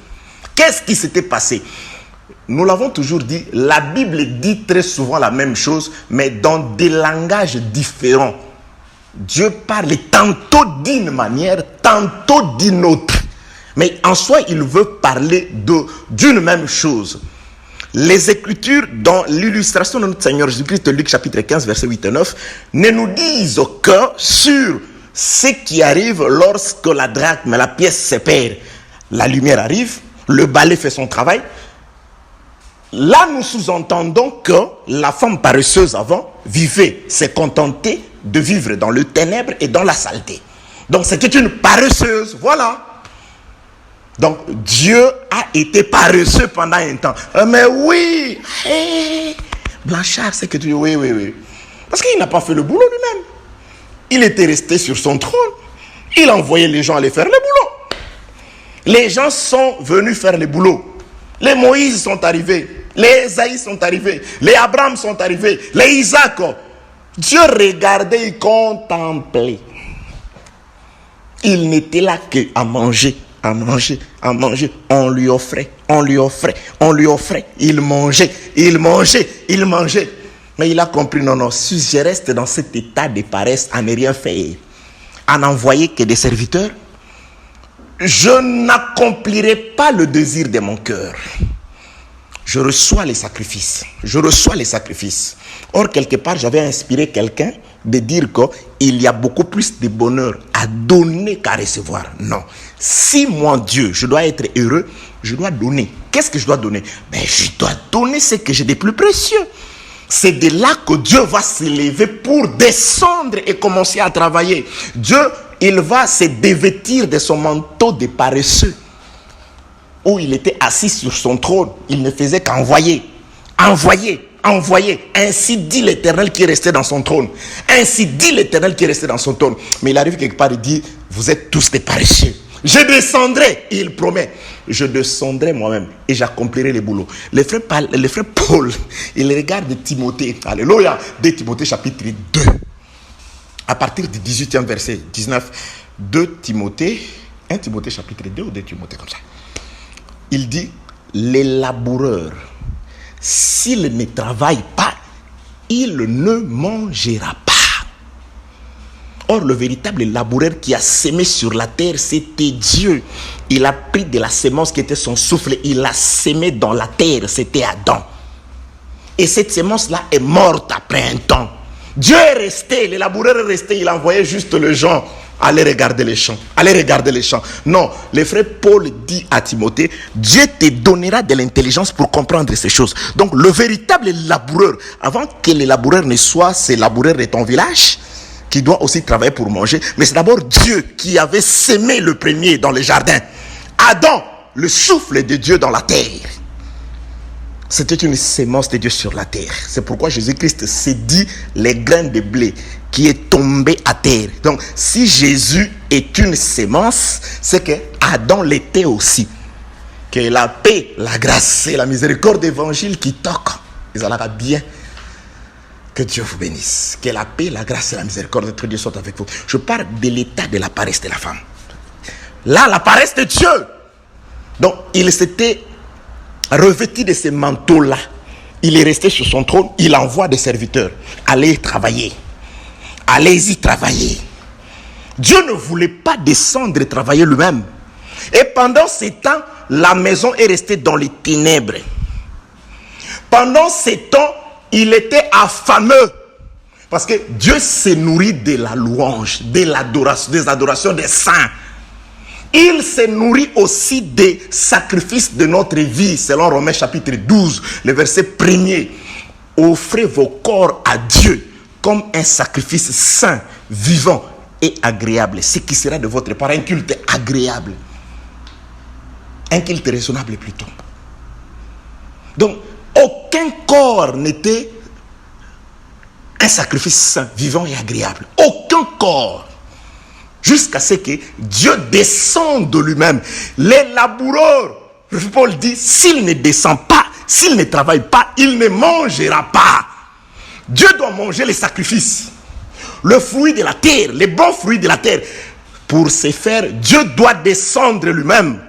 Qu'est-ce qui s'était passé? Nous l'avons toujours dit, la Bible dit très souvent la même chose, mais dans des langages différents. Dieu parle tantôt d'une manière, tantôt d'une autre. Mais en soi, il veut parler d'une même chose. Les Écritures, dans l'illustration de notre Seigneur Jésus-Christ, Luc chapitre 15, versets 8 et 9, ne nous disent que sur ce qui arrive lorsque la drachme, la pièce se perd. La lumière arrive, le balai fait son travail. Là, nous sous-entendons que la femme paresseuse avant vivait, s'est contentée de vivre dans le ténèbre et dans la saleté. Donc, c'était une paresseuse, voilà. Donc, Dieu a été paresseux pendant un temps. Mais oui, Blanchard, c'est que tu dis oui. Parce qu'il n'a pas fait le boulot lui-même. Il était resté sur son trône. Il envoyait les gens aller faire le boulot. Les gens sont venus faire le boulot. Les Moïse sont arrivés. Les Esaïe sont arrivés. Les Abraham sont arrivés. Les Isaac. Dieu regardait, il contemplait. Il n'était là qu'à manger. À manger. On lui offrait. Il mangeait. Mais il a compris, non, si je reste dans cet état de paresse, à ne rien faire, à n'envoyer que des serviteurs, je n'accomplirai pas le désir de mon cœur. Je reçois les sacrifices. Or, quelque part, j'avais inspiré quelqu'un de dire qu'il y a beaucoup plus de bonheur à donner qu'à recevoir. Non. Si moi, Dieu, je dois être heureux, je dois donner. Qu'est-ce que je dois donner? Je dois donner ce que j'ai de plus précieux. C'est de là que Dieu va s'élever pour descendre et commencer à travailler. Dieu, il va se dévêtir de son manteau de paresseux. Où il était assis sur son trône, il ne faisait qu'envoyer. Ainsi dit l'Éternel qui est resté dans son trône. Mais il arrive quelque part et dit, vous êtes tous des paresseux. Je descendrai, et il promet, je descendrai moi-même et j'accomplirai les boulots. Le frère Paul, il regarde Timothée, alléluia, de Timothée chapitre 2, à partir du 18e verset 19, 1 Timothée chapitre 2 ou 2 Timothée comme ça. Il dit, les laboureurs, s'il ne travaille pas, il ne mangera pas. Or, le véritable laboureur qui a semé sur la terre, c'était Dieu. Il a pris de la semence qui était son souffle, il l'a semé dans la terre, c'était Adam. Et cette semence-là est morte après un temps. Dieu est resté, le laboureur est resté, il envoyait juste les gens. Allez regarder les champs. Non, le frère Paul dit à Timothée, Dieu te donnera de l'intelligence pour comprendre ces choses. Donc, le véritable laboureur, avant que le laboureur ne soit ce laboureur de ton village, qui doit aussi travailler pour manger, mais c'est d'abord Dieu qui avait semé le premier dans le jardin. Adam, le souffle de Dieu dans la terre. C'était une sémence de Dieu sur la terre. C'est pourquoi Jésus-Christ s'est dit les grains de blé qui est tombé à terre. Donc, si Jésus est une sémence, c'est que Adam l'était aussi. Que la paix, la grâce et la miséricorde d'évangile qui toquent, ils en auront bien. Que Dieu vous bénisse. Que la paix, la grâce et la miséricorde de notre Dieu soient avec vous. Je parle de l'état de la paresse de la femme. Là, la paresse de Dieu. Donc, il s'était revêtu de ce manteau-là. Il est resté sur son trône. Il envoie des serviteurs. Allez travailler. Allez-y travailler. Dieu ne voulait pas descendre et travailler lui-même. Et pendant ces temps, la maison est restée dans les ténèbres. Pendant ces temps, il était affameux. Parce que Dieu s'est nourri de la louange, de l'adoration, des adorations des saints. Il s'est nourri aussi des sacrifices de notre vie, selon Romains chapitre 12, le verset 1er. Offrez vos corps à Dieu comme un sacrifice saint, vivant et agréable. Ce qui sera de votre part un culte agréable. Un culte raisonnable plutôt. Donc, aucun corps n'était un sacrifice saint, vivant et agréable. Aucun corps. Jusqu'à ce que Dieu descende de lui-même. Les laboureurs, Paul dit, s'il ne descend pas, s'il ne travaille pas, il ne mangera pas. Dieu doit manger les sacrifices. Le fruit de la terre, les bons fruits de la terre. Pour ce faire, Dieu doit descendre lui-même.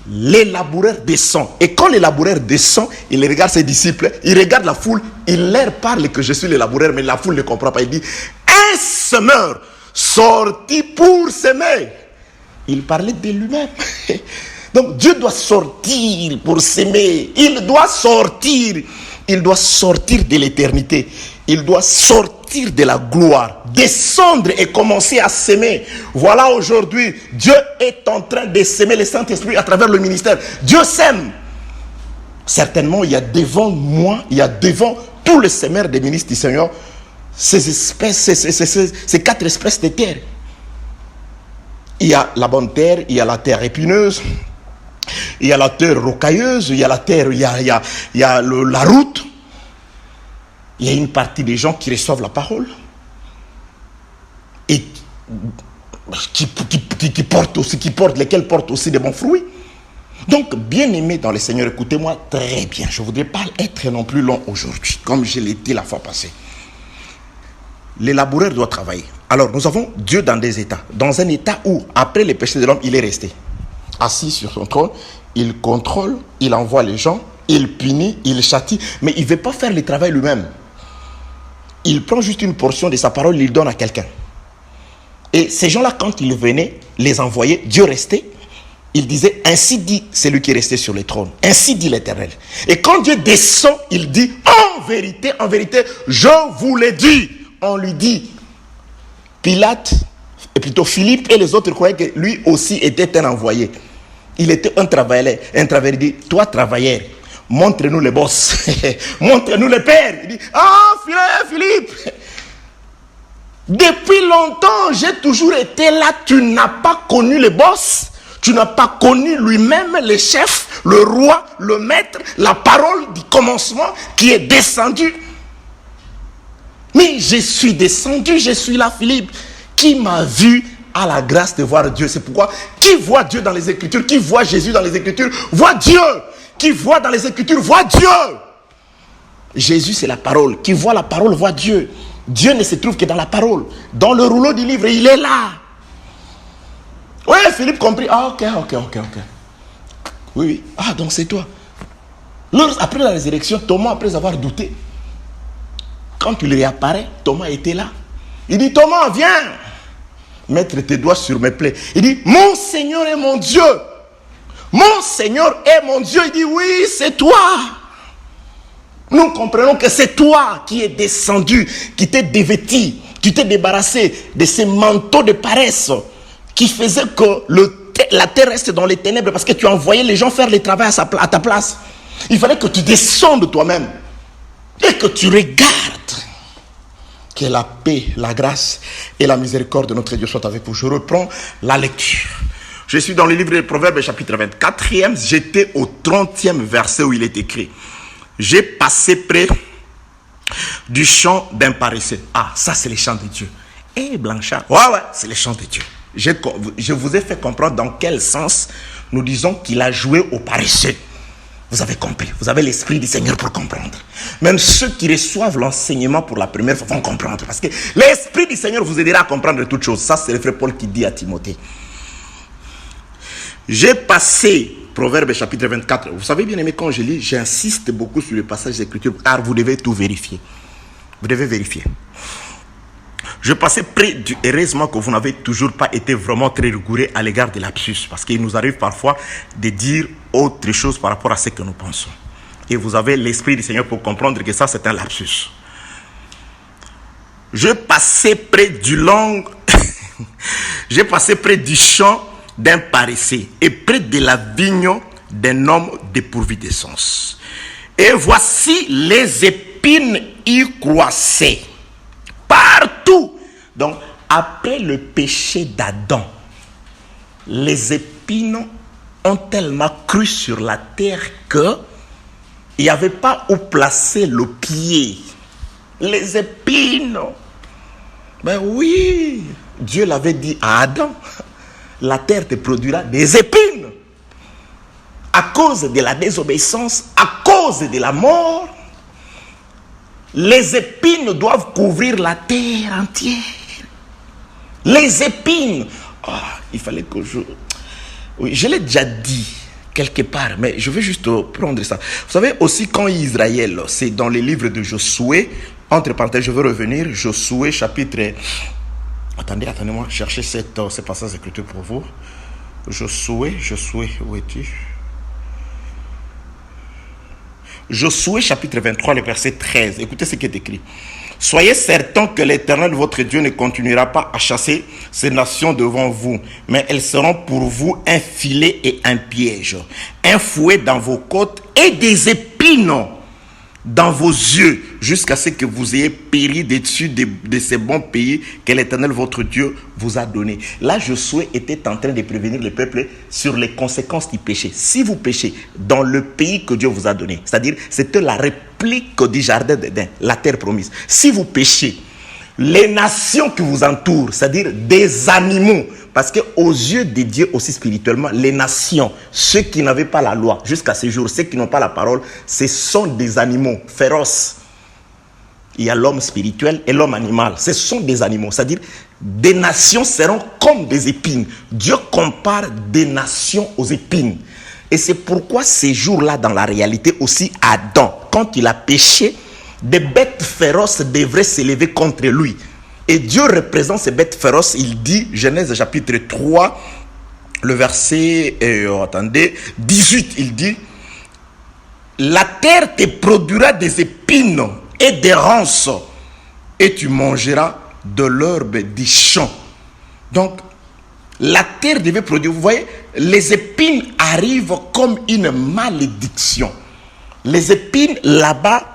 Les laboureurs descendent. Et quand les laboureurs descendent, il regarde ses disciples, il regarde la foule, il leur parle que je suis le laboureur, mais la foule ne comprend pas. Il dit, un semeur sorti pour semer. Il parlait de lui-même. Donc Dieu doit sortir pour s'aimer. Il doit sortir. Il doit sortir de l'éternité. Il doit sortir de la gloire, descendre et commencer à s'aimer. Voilà aujourd'hui, Dieu est en train de s'aimer, le Saint-Esprit à travers le ministère. Dieu s'aime. Certainement, il y a devant moi, il y a devant tous les semeurs des ministres du Seigneur, ces espèces, ces 4 espèces de terre. Il y a la bonne terre, il y a la terre épineuse, il y a la terre rocailleuse, il y a la terre, il y a la route. Il y a une partie des gens qui reçoivent la parole et lesquels portent aussi des bons fruits. Donc, bien aimé dans le Seigneur, écoutez-moi très bien. Je ne voudrais pas être non plus long aujourd'hui, comme je l'ai dit la fois passée. Les laboureurs doivent travailler. Alors, nous avons Dieu dans des états. Dans un état où, après le péché de l'homme, il est resté assis sur son trône, il contrôle, il envoie les gens, il punit, il châtie, mais il ne veut pas faire le travail lui-même. Il prend juste une portion de sa parole, il le donne à quelqu'un. Et ces gens-là, quand ils venaient les envoyer, Dieu restait. Il disait, ainsi dit celui qui est resté sur le trône. Ainsi dit l'Éternel. Et quand Dieu descend, il dit, en vérité, je vous l'ai dit. On lui dit, Pilate, et plutôt Philippe et les autres croyaient que lui aussi était un envoyé. Il était un travailleur. Il dit, toi travailleur, montre-nous les boss. Montre-nous les pères. Il dit, Philippe. Depuis longtemps, j'ai toujours été là. Tu n'as pas connu les boss. Tu n'as pas connu lui-même le chef, le roi, le maître, la parole du commencement qui est descendue. Mais je suis descendu, je suis là, Philippe. Qui m'a vu à la grâce de voir Dieu. C'est pourquoi qui voit Dieu dans les Écritures, qui voit Jésus dans les Écritures, voit Dieu. Qui voit dans les Écritures, voit Dieu. Jésus, c'est la parole. Qui voit la parole, voit Dieu. Dieu ne se trouve que dans la parole. Dans le rouleau du livre, il est là. Oui, Philippe comprit. Ok. Oui. Donc c'est toi. Après la résurrection, Thomas, après avoir douté, quand il réapparaît, Thomas était là. Il dit, Thomas, viens mettre tes doigts sur mes plaies. Il dit, mon Seigneur est mon Dieu. Mon Seigneur est mon Dieu. Il dit, oui, c'est toi. Nous comprenons que c'est toi qui es descendu, qui t'es dévêtu, qui t'es débarrassé de ces manteaux de paresse qui faisaient que la terre reste dans les ténèbres parce que tu envoyais les gens faire le travail à ta place. Il fallait que tu descendes toi-même et que tu regardes. Que la paix, la grâce et la miséricorde de notre Dieu soient avec vous. Je reprends la lecture. Je suis dans le livre des Proverbes, chapitre 24e. J'étais au 30e verset où il est écrit. J'ai passé près du champ d'un paresseux. Ça c'est le chant de Dieu. Blanchard. Ouais, c'est le chant de Dieu. Je vous ai fait comprendre dans quel sens nous disons qu'il a joué au paresseux. Vous avez compris. Vous avez l'esprit du Seigneur pour comprendre. Même ceux qui reçoivent l'enseignement pour la première fois vont comprendre. Parce que l'esprit du Seigneur vous aidera à comprendre toutes choses. Ça, c'est le frère Paul qui dit à Timothée. J'ai passé, Proverbe chapitre 24. Vous savez bien aimé, quand je lis, j'insiste beaucoup sur le passage d'écriture. Car vous devez tout vérifier. Vous devez vérifier. Je passais près du... Heureusement que vous n'avez toujours pas été vraiment très rigoureux à l'égard de lapsus. Parce qu'il nous arrive parfois de dire autre chose par rapport à ce que nous pensons. Et vous avez l'esprit du Seigneur pour comprendre que ça, c'est un lapsus. Je passais près du J'ai passé près du champ d'un paresseux et près de la vigne d'un homme dépourvu de sens. Et voici les épines y croissaient. Partout. Donc, après le péché d'Adam, les épines ont tellement cru sur la terre que il n'y avait pas où placer le pied. Les épines. Ben oui, Dieu l'avait dit à Adam, la terre te produira des épines. À cause de la désobéissance, à cause de la mort, les épines doivent couvrir la terre entière. Les épines. Il fallait que Oui, je l'ai déjà dit quelque part, mais je vais juste prendre ça. Vous savez aussi quand Israël, c'est dans les livres de Josué, entre parenthèses, je veux revenir, Josué chapitre... Attendez-moi, cherchez ce passage d'écriture pour vous. Josué, où es-tu? Josué chapitre 23, le verset 13. Écoutez ce qui est écrit. Soyez certains que l'Éternel, votre Dieu, ne continuera pas à chasser ces nations devant vous, mais elles seront pour vous un filet et un piège, un fouet dans vos côtes et des épines dans vos yeux, jusqu'à ce que vous ayez péri dessus de ces bons pays que l'Éternel, votre Dieu, vous a donnés. Là, Josué était en train de prévenir le peuple sur les conséquences du péché. Si vous péchez dans le pays que Dieu vous a donné, c'est-à-dire c'était la réplique du jardin d'Éden, la terre promise. Si vous péchez, les nations qui vous entourent, c'est-à-dire des animaux, parce qu'aux yeux de Dieu aussi spirituellement, les nations, ceux qui n'avaient pas la loi jusqu'à ce jour, ceux qui n'ont pas la parole, ce sont des animaux féroces. Il y a l'homme spirituel et l'homme animal. Ce sont des animaux, c'est-à-dire des nations seront comme des épines. Dieu compare des nations aux épines. Et c'est pourquoi ces jours-là, dans la réalité aussi, Adam, quand il a péché, des bêtes féroces devraient s'élever contre lui. Et Dieu représente ces bêtes féroces. Il dit, Genèse chapitre 3, le verset 18, il dit, la terre te produira des épines et des ronces, et tu mangeras de l'herbe des champs. Donc, la terre devait produire, vous voyez, les épines arrivent comme une malédiction. Les épines, là-bas,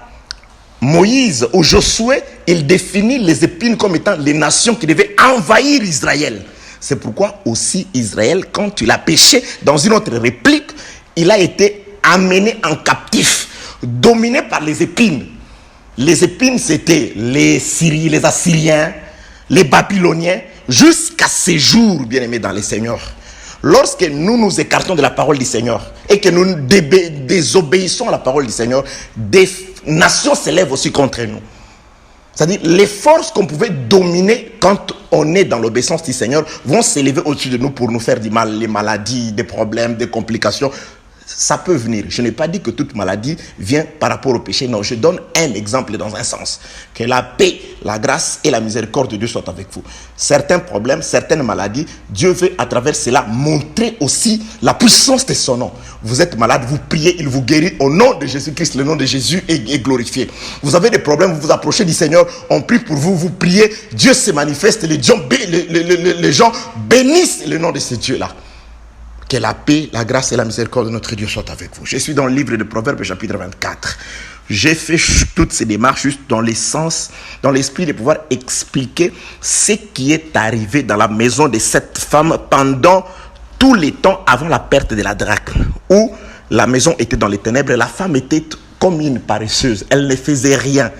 Moïse ou Josué, il définit les épines comme étant les nations qui devaient envahir Israël. C'est pourquoi aussi Israël, quand il a péché dans une autre réplique, il a été amené en captif, dominé par les épines. Les épines, c'était les Syriens, les Assyriens, les Babyloniens, jusqu'à ces jours, bien-aimés dans les Seigneurs. Lorsque nous nous écartons de la parole du Seigneur et que nous désobéissons à la parole du Seigneur, des nations s'élèvent aussi contre nous. C'est-à-dire, les forces qu'on pouvait dominer quand on est dans l'obéissance du Seigneur vont s'élever au-dessus de nous pour nous faire du mal, les maladies, des problèmes, des complications. Ça peut venir. Je n'ai pas dit que toute maladie vient par rapport au péché. Non, je donne un exemple dans un sens. Que la paix, la grâce et la miséricorde de Dieu soient avec vous. Certains problèmes, certaines maladies, Dieu veut à travers cela montrer aussi la puissance de son nom. Vous êtes malade, vous priez, il vous guérit au nom de Jésus-Christ. Le nom de Jésus est glorifié. Vous avez des problèmes, vous vous approchez du Seigneur, on prie pour vous, vous priez, Dieu se manifeste, les gens bénissent le nom de ce Dieu-là. Que la paix, la grâce et la miséricorde de notre Dieu soient avec vous. Je suis dans le livre de Proverbes, chapitre 24. J'ai fait toutes ces démarches juste dans le sens, dans l'esprit de pouvoir expliquer ce qui est arrivé dans la maison de cette femme pendant tous les temps avant la perte de la drachme, où la maison était dans les ténèbres. La femme était comme une paresseuse. Elle ne faisait rien.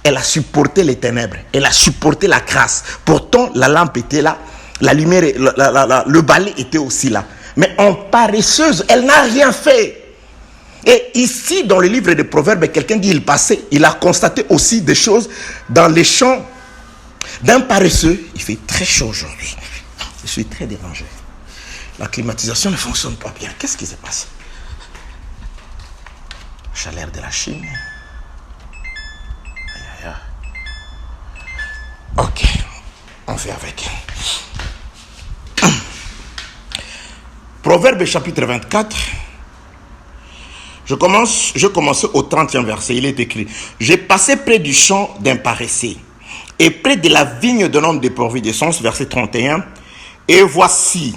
Elle a supporté les ténèbres. Elle a supporté la crasse. Pourtant, la lampe était là. La lumière, le balai était aussi là. Mais en paresseuse, elle n'a rien fait. Et ici, dans le livre de Proverbes, quelqu'un dit il passait, il a constaté aussi des choses dans les champs d'un paresseux. Il fait très chaud aujourd'hui. Je suis très dérangé. La climatisation ne fonctionne pas bien. Qu'est-ce qui se passe? Chaleur de la Chine. Aïe, aïe, aïe. Ok, on fait avec. Proverbe chapitre 24. Je commence au 30e verset. Il est écrit: j'ai passé près du champ d'un paresseux et près de la vigne d'un homme dépourvu de sens. Verset 31. Et voici,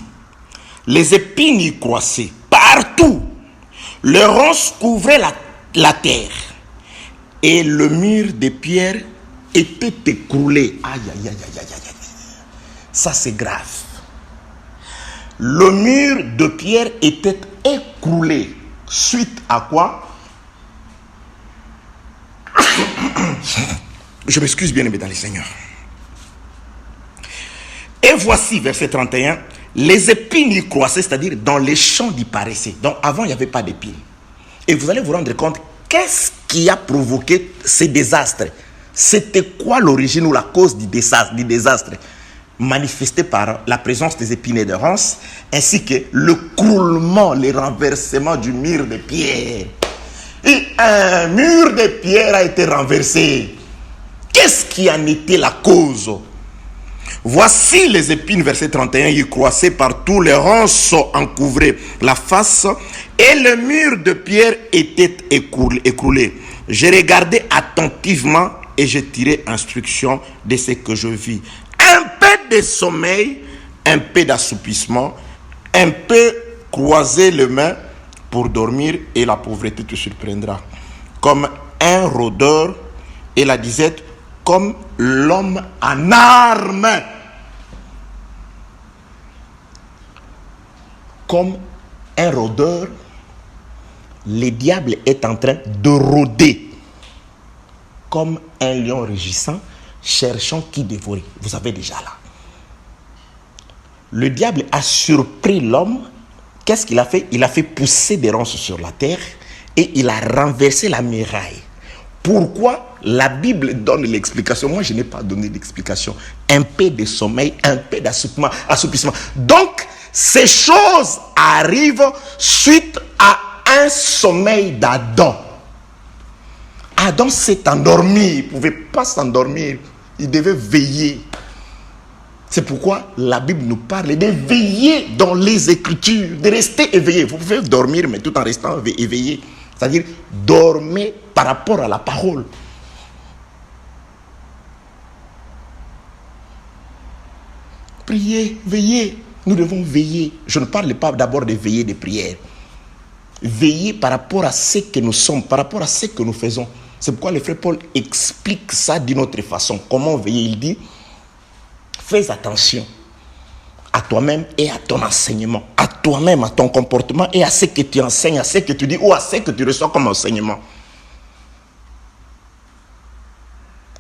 les épines y croissaient partout. Les ronces couvraient la terre. Et le mur de pierre était écroulé. Aïe, aïe, aïe, aïe, aïe, aïe. Ça, c'est grave. Le mur de pierre était écroulé. Suite à quoi? Je m'excuse, bien-aimé dans les Seigneurs. Et voici, verset 31, les épines y croissaient, c'est-à-dire dans les champs du paresseux. Donc avant, il n'y avait pas d'épines. Et vous allez vous rendre compte, qu'est-ce qui a provoqué ces désastres? C'était quoi l'origine ou la cause du désastre? Manifesté par la présence des épines et de ronces, ainsi que le croulement, le renversement du mur de pierre. Et un mur de pierre a été renversé. Qu'est-ce qui en était la cause? Voici les épines, verset 31, y croissaient partout, les ronces en couvraient la face, et le mur de pierre était écroulé. J'ai regardé attentivement et j'ai tiré instruction de ce que je vis. Un peu de sommeil, un peu d'assoupissement, un peu croiser les mains pour dormir et la pauvreté te surprendra. Comme un rôdeur et la disette, comme l'homme en armes. Comme un rôdeur, le diable est en train de rôder. Comme un lion rugissant, cherchant qui dévorer. Vous savez déjà là. Le diable a surpris l'homme. Qu'est-ce qu'il a fait? Il a fait pousser des ronces sur la terre et il a renversé la muraille. Pourquoi? La Bible donne l'explication. Moi, je n'ai pas donné l'explication. Un peu de sommeil, un peu d'assoupissement. Donc, ces choses arrivent suite à un sommeil d'Adam. Adam s'est endormi. Il ne pouvait pas s'endormir. Il devait veiller. C'est pourquoi la Bible nous parle de veiller dans les Écritures, de rester éveillé. Vous pouvez dormir, mais tout en restant éveillé. C'est-à-dire, dormez par rapport à la parole. Priez, veillez. Nous devons veiller. Je ne parle pas d'abord de veiller de prière. Veiller par rapport à ce que nous sommes, par rapport à ce que nous faisons. C'est pourquoi le frère Paul explique ça d'une autre façon. Comment veiller? Il dit, fais attention à toi-même et à ton enseignement, à toi-même, à ton comportement et à ce que tu enseignes, à ce que tu dis ou à ce que tu reçois comme enseignement.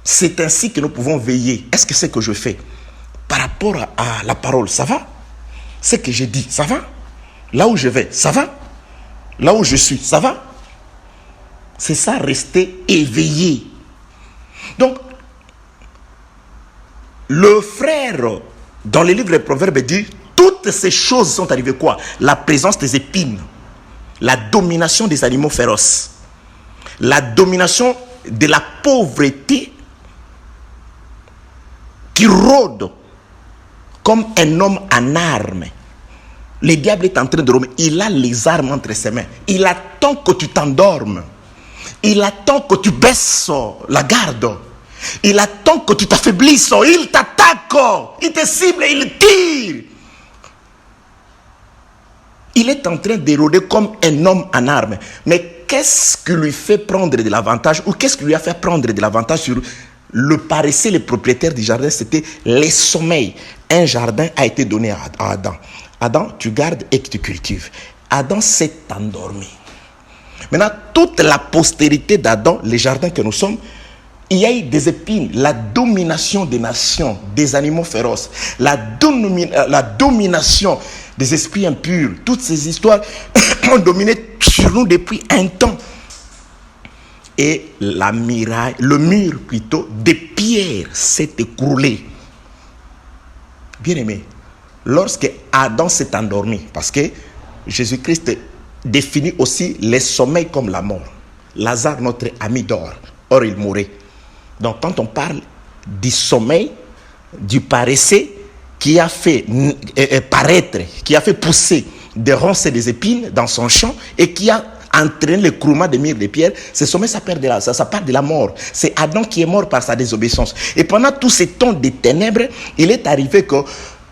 C'est ainsi que nous pouvons veiller. Est-ce que c'est que je fais par rapport à la parole, ça va? Ce que je dis, ça va? Là où je vais, ça va? Là où je suis, ça va? C'est ça, rester éveillé. Donc, le frère, dans le livre des Proverbes, dit, toutes ces choses sont arrivées quoi? La présence des épines, la domination des animaux féroces, la domination de la pauvreté qui rôde comme un homme en armes. Le diable est en train de rôder. Il a les armes entre ses mains. Il attend que tu t'endormes. Il attend que tu baisses la garde. Il attend que tu t'affaiblisses. Il t'attaque. Il te cible. Il tire. Il est en train d'éroder comme un homme en armes. Mais qu'est-ce qui lui fait prendre de l'avantage? Ou qu'est-ce qui lui a fait prendre de l'avantage sur le paresseux, le propriétaire du jardin? C'était les sommeils. Un jardin a été donné à Adam. Adam, tu gardes et tu cultives. Adam s'est endormi. Maintenant, toute la postérité d'Adam, les jardins que nous sommes, il y a eu des épines, la domination des nations, des animaux féroces, la domination des esprits impurs, toutes ces histoires ont dominé sur nous depuis un temps. Et la muraille, le mur plutôt, des pierres s'est écroulé. Bien aimé, lorsque Adam s'est endormi, parce que Jésus-Christ définit aussi les sommeils comme la mort. Lazare, notre ami, dort. Or, il mourait. Donc, quand on parle du sommeil, du paresseux qui a fait paraître, qui a fait pousser des ronces et des épines dans son champ et qui a entraîné l'écroulement des murs de pierre, ce sommeil, ça part de la mort. C'est Adam qui est mort par sa désobéissance. Et pendant tous ces temps de ténèbres, il est arrivé que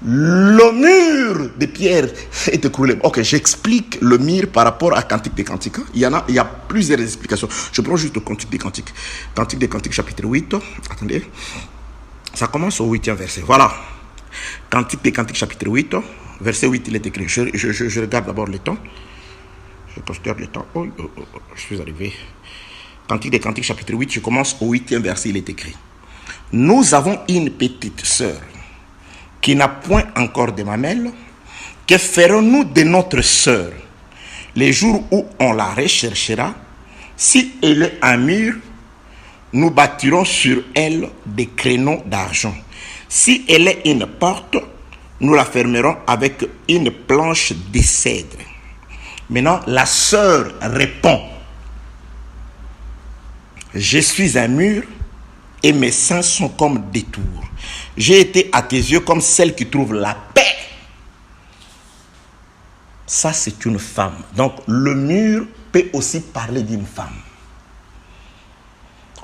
le mur de pierre est écroulé. Ok, j'explique le mur par rapport à Cantique des Cantiques. Il y a plusieurs explications. Je prends juste le Cantique des Cantiques. Cantique des Cantiques, chapitre 8. Attendez. Ça commence au 8e verset. Voilà. Cantique des Cantiques, chapitre 8. Verset 8, il est écrit. Je regarde d'abord le temps. Je considère le temps. Je suis arrivé. Cantique des Cantiques, chapitre 8. Je commence au 8e verset, il est écrit. Nous avons une petite sœur qui n'a point encore de mamelles. Que ferons-nous de notre sœur les jours où on la recherchera? Si elle est un mur, nous bâtirons sur elle des créneaux d'argent. Si elle est une porte, nous la fermerons avec une planche de cèdre. Maintenant, la sœur répond: je suis un mur et mes seins sont comme des tours. J'ai été à tes yeux comme celle qui trouve la paix. Ça, c'est une femme. Donc, le mur peut aussi parler d'une femme.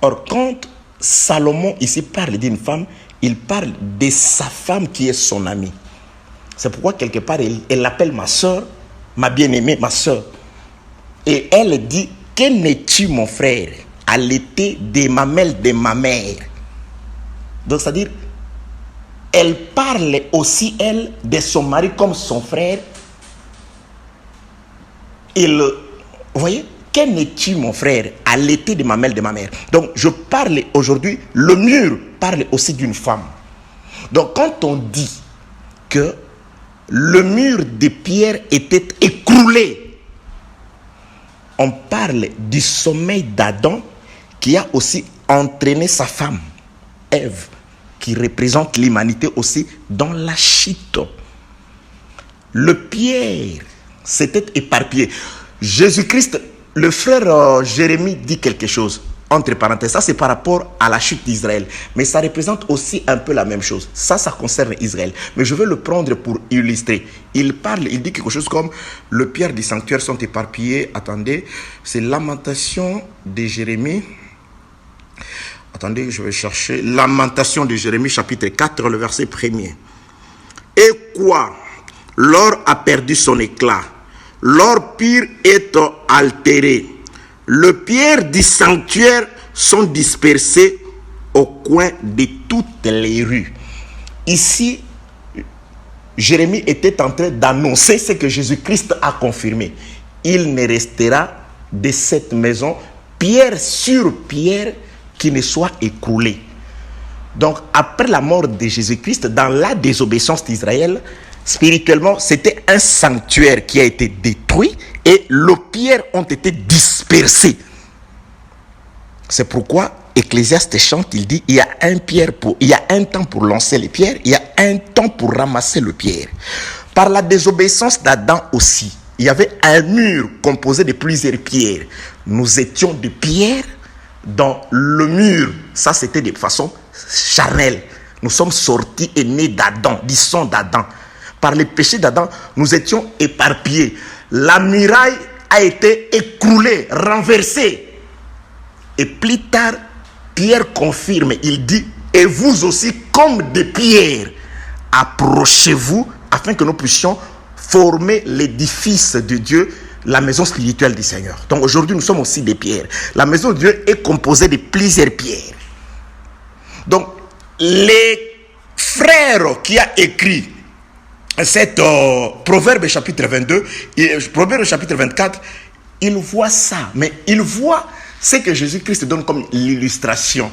Or, quand Salomon ici parle d'une femme, il parle de sa femme qui est son amie. C'est pourquoi, quelque part, elle l'appelle ma soeur, ma bien-aimée, ma soeur. Et elle dit, que n'es-tu, mon frère, à l'été des mamelles de ma mère? Donc, c'est-à-dire, elle parle aussi, elle, de son mari comme son frère. Vous voyez, que n'es-tu, mon frère, à l'été des mamelles de ma mère? Donc, je parle aujourd'hui, le mur parle aussi d'une femme. Donc, quand on dit que le mur de pierre était écroulé, on parle du sommeil d'Adam qui a aussi entraîné sa femme, Ève, qui représente l'humanité aussi dans la chute. Le pierre s'était éparpillé. Jésus-Christ, le frère Jérémie dit quelque chose, entre parenthèses. Ça, c'est par rapport à la chute d'Israël. Mais ça représente aussi un peu la même chose. Ça concerne Israël. Mais je vais le prendre pour illustrer. Il dit quelque chose comme le pierre du sanctuaire sont éparpillés. Attendez, c'est Lamentation de Jérémie. Attendez, je vais chercher. Lamentation de Jérémie, chapitre 4, le verset 1er. Et quoi? L'or a perdu son éclat. L'or pur est altéré. Le pierre du sanctuaire sont dispersés au coin de toutes les rues. Ici, Jérémie était en train d'annoncer ce que Jésus-Christ a confirmé. Il ne restera de cette maison pierre sur pierre qui ne soit écroulée. Donc, après la mort de Jésus-Christ, dans la désobéissance d'Israël, spirituellement, c'était un sanctuaire qui a été détruit et les pierres ont été dispersées. C'est pourquoi Ecclésiaste chante, il dit, il y a un temps pour lancer les pierres, il y a un temps pour ramasser les pierres. Par la désobéissance d'Adam aussi, il y avait un mur composé de plusieurs pierres. Nous étions de pierres dans le mur. Ça, c'était de façon charnelle. Nous sommes sortis et nés d'Adam, du sang d'Adam. Par les péchés d'Adam, nous étions éparpillés. La muraille a été écroulée, renversée. Et plus tard, Pierre confirme, il dit, et vous aussi comme des pierres, approchez-vous afin que nous puissions former l'édifice de Dieu, la maison spirituelle du Seigneur. Donc aujourd'hui, nous sommes aussi des pierres. La maison de Dieu est composée de plusieurs pierres. Donc, les frères qui a écrit cet Proverbe chapitre 22 et Proverbe chapitre 24, il voit ça, mais il voit ce que Jésus-Christ donne comme l'illustration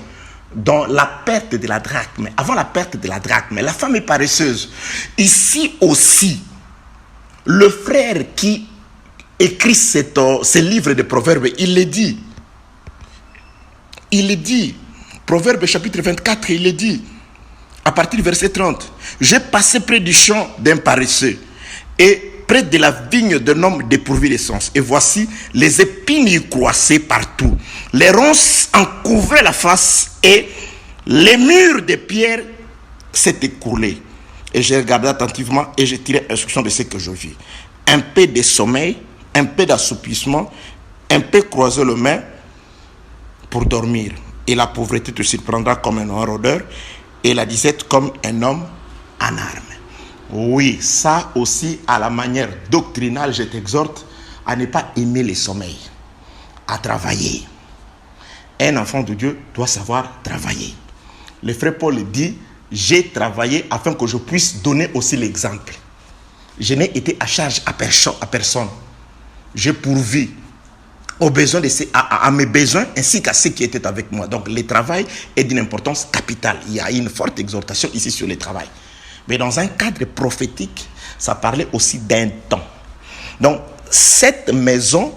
dans la perte de la drachme. Avant la perte de la drachme, la femme est paresseuse. Ici aussi, le frère qui écrit ce livre de Proverbes, il le dit. Il le dit. Proverbe chapitre 24, il le dit. À partir du verset 30, j'ai passé près du champ d'un paresseux et près de la vigne d'un homme dépourvu d'essence. Et voici, les épines y croissaient partout. Les ronces en couvraient la face et les murs de pierre s'étaient écroulés. Et j'ai regardé attentivement et j'ai tiré instruction de ce que je vis. Un peu de sommeil, un peu d'assoupissement, un peu croiser les mains pour dormir. Et la pauvreté te surprendra comme un rôdeur et la disette comme un homme en armes. Oui, ça aussi, à la manière doctrinale, je t'exhorte à ne pas aimer le sommeil, à travailler. Un enfant de Dieu doit savoir travailler. Le frère Paul dit, j'ai travaillé afin que je puisse donner aussi l'exemple. Je n'ai été à charge à personne. J'ai pourvu aux besoins à mes besoins ainsi qu'à ceux qui étaient avec moi. Donc le travail est d'une importance capitale. Il y a une forte exhortation ici sur le travail. Mais dans un cadre prophétique, ça parlait aussi d'un temps. Donc cette maison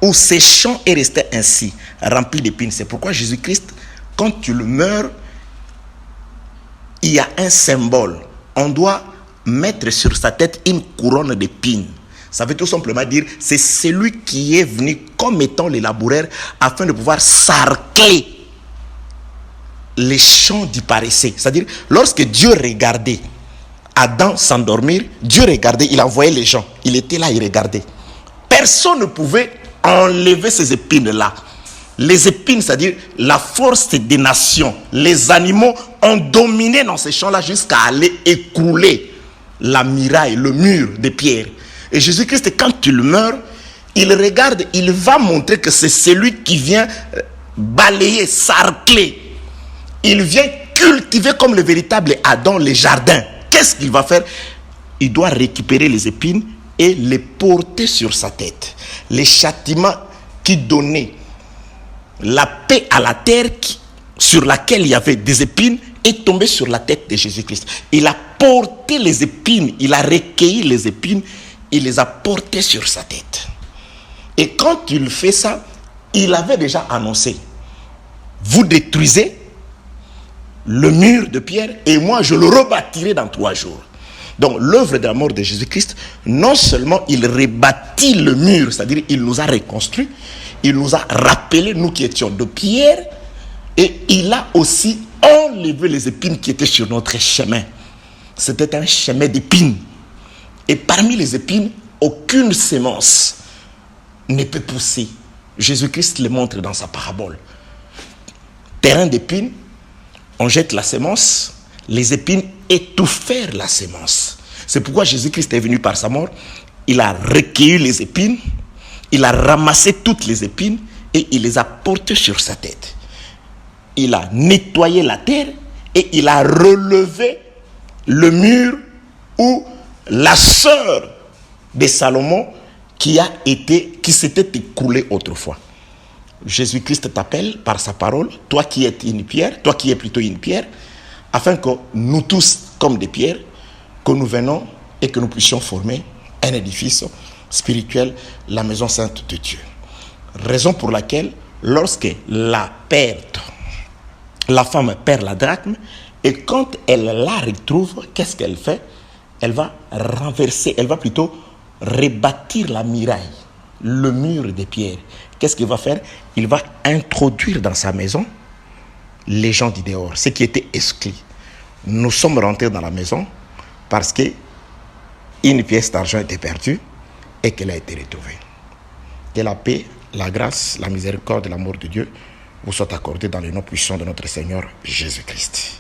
où ces champs est resté ainsi, rempli d'épines. C'est pourquoi Jésus-Christ, quand tu le meurs, il y a un symbole. On doit mettre sur sa tête une couronne d'épines. Ça veut tout simplement dire, c'est celui qui est venu comme étant le laboureur afin de pouvoir sarcler les champs disparaissaient. C'est-à-dire, lorsque Dieu regardait Adam s'endormir, Dieu regardait, il envoyait les gens. Il était là, il regardait. Personne ne pouvait enlever ces épines-là. Les épines, c'est-à-dire la force des nations, les animaux ont dominé dans ces champs-là jusqu'à aller écrouler la muraille, le mur de pierre. Et Jésus-Christ, quand il meurt, il regarde, il va montrer que c'est celui qui vient balayer, sarcler. Il vient cultiver comme le véritable Adam les jardins. Qu'est-ce qu'il va faire? Il doit récupérer les épines et les porter sur sa tête. Les châtiments qui donnaient la paix à la terre sur laquelle il y avait des épines est tombé sur la tête de Jésus-Christ. Il a porté les épines, il a recueilli les épines, il les a portées sur sa tête. Et quand il fait ça, il avait déjà annoncé: vous détruisez le mur de pierre et moi je le rebâtirai dans 3 jours. Donc l'œuvre de la mort de Jésus-Christ, non seulement il rebâtit le mur, c'est-à-dire il nous a reconstruit, il nous a rappelé, nous qui étions de pierre, et il a aussi enlevé les épines qui étaient sur notre chemin. C'était un chemin d'épines. Et parmi les épines, aucune sémence ne peut pousser. Jésus-Christ le montre dans sa parabole. Terrain d'épines, on jette la sémence, les épines étouffèrent la sémence. C'est pourquoi Jésus-Christ est venu par sa mort. Il a recueilli les épines, il a ramassé toutes les épines et il les a portées sur sa tête. Il a nettoyé la terre et il a relevé le mur où la sœur de Salomon qui s'était écroulée autrefois. Jésus-Christ t'appelle par sa parole, toi qui es une pierre, toi qui es plutôt une pierre, afin que nous tous, comme des pierres, que nous venons et que nous puissions former un édifice spirituel, la maison sainte de Dieu. Raison pour laquelle, lorsque la femme perd la drachme, et quand elle la retrouve, qu'est-ce qu'elle fait? Elle va renverser, elle va plutôt rebâtir la muraille, le mur de pierre. Qu'est-ce qu'il va faire? Il va introduire dans sa maison les gens du dehors, ceux qui étaient exclus. Nous sommes rentrés dans la maison parce qu'une pièce d'argent était perdue et qu'elle a été retrouvée. Que la paix, la grâce, la miséricorde et l'amour de Dieu vous soient accordés dans le nom puissant de notre Seigneur Jésus-Christ.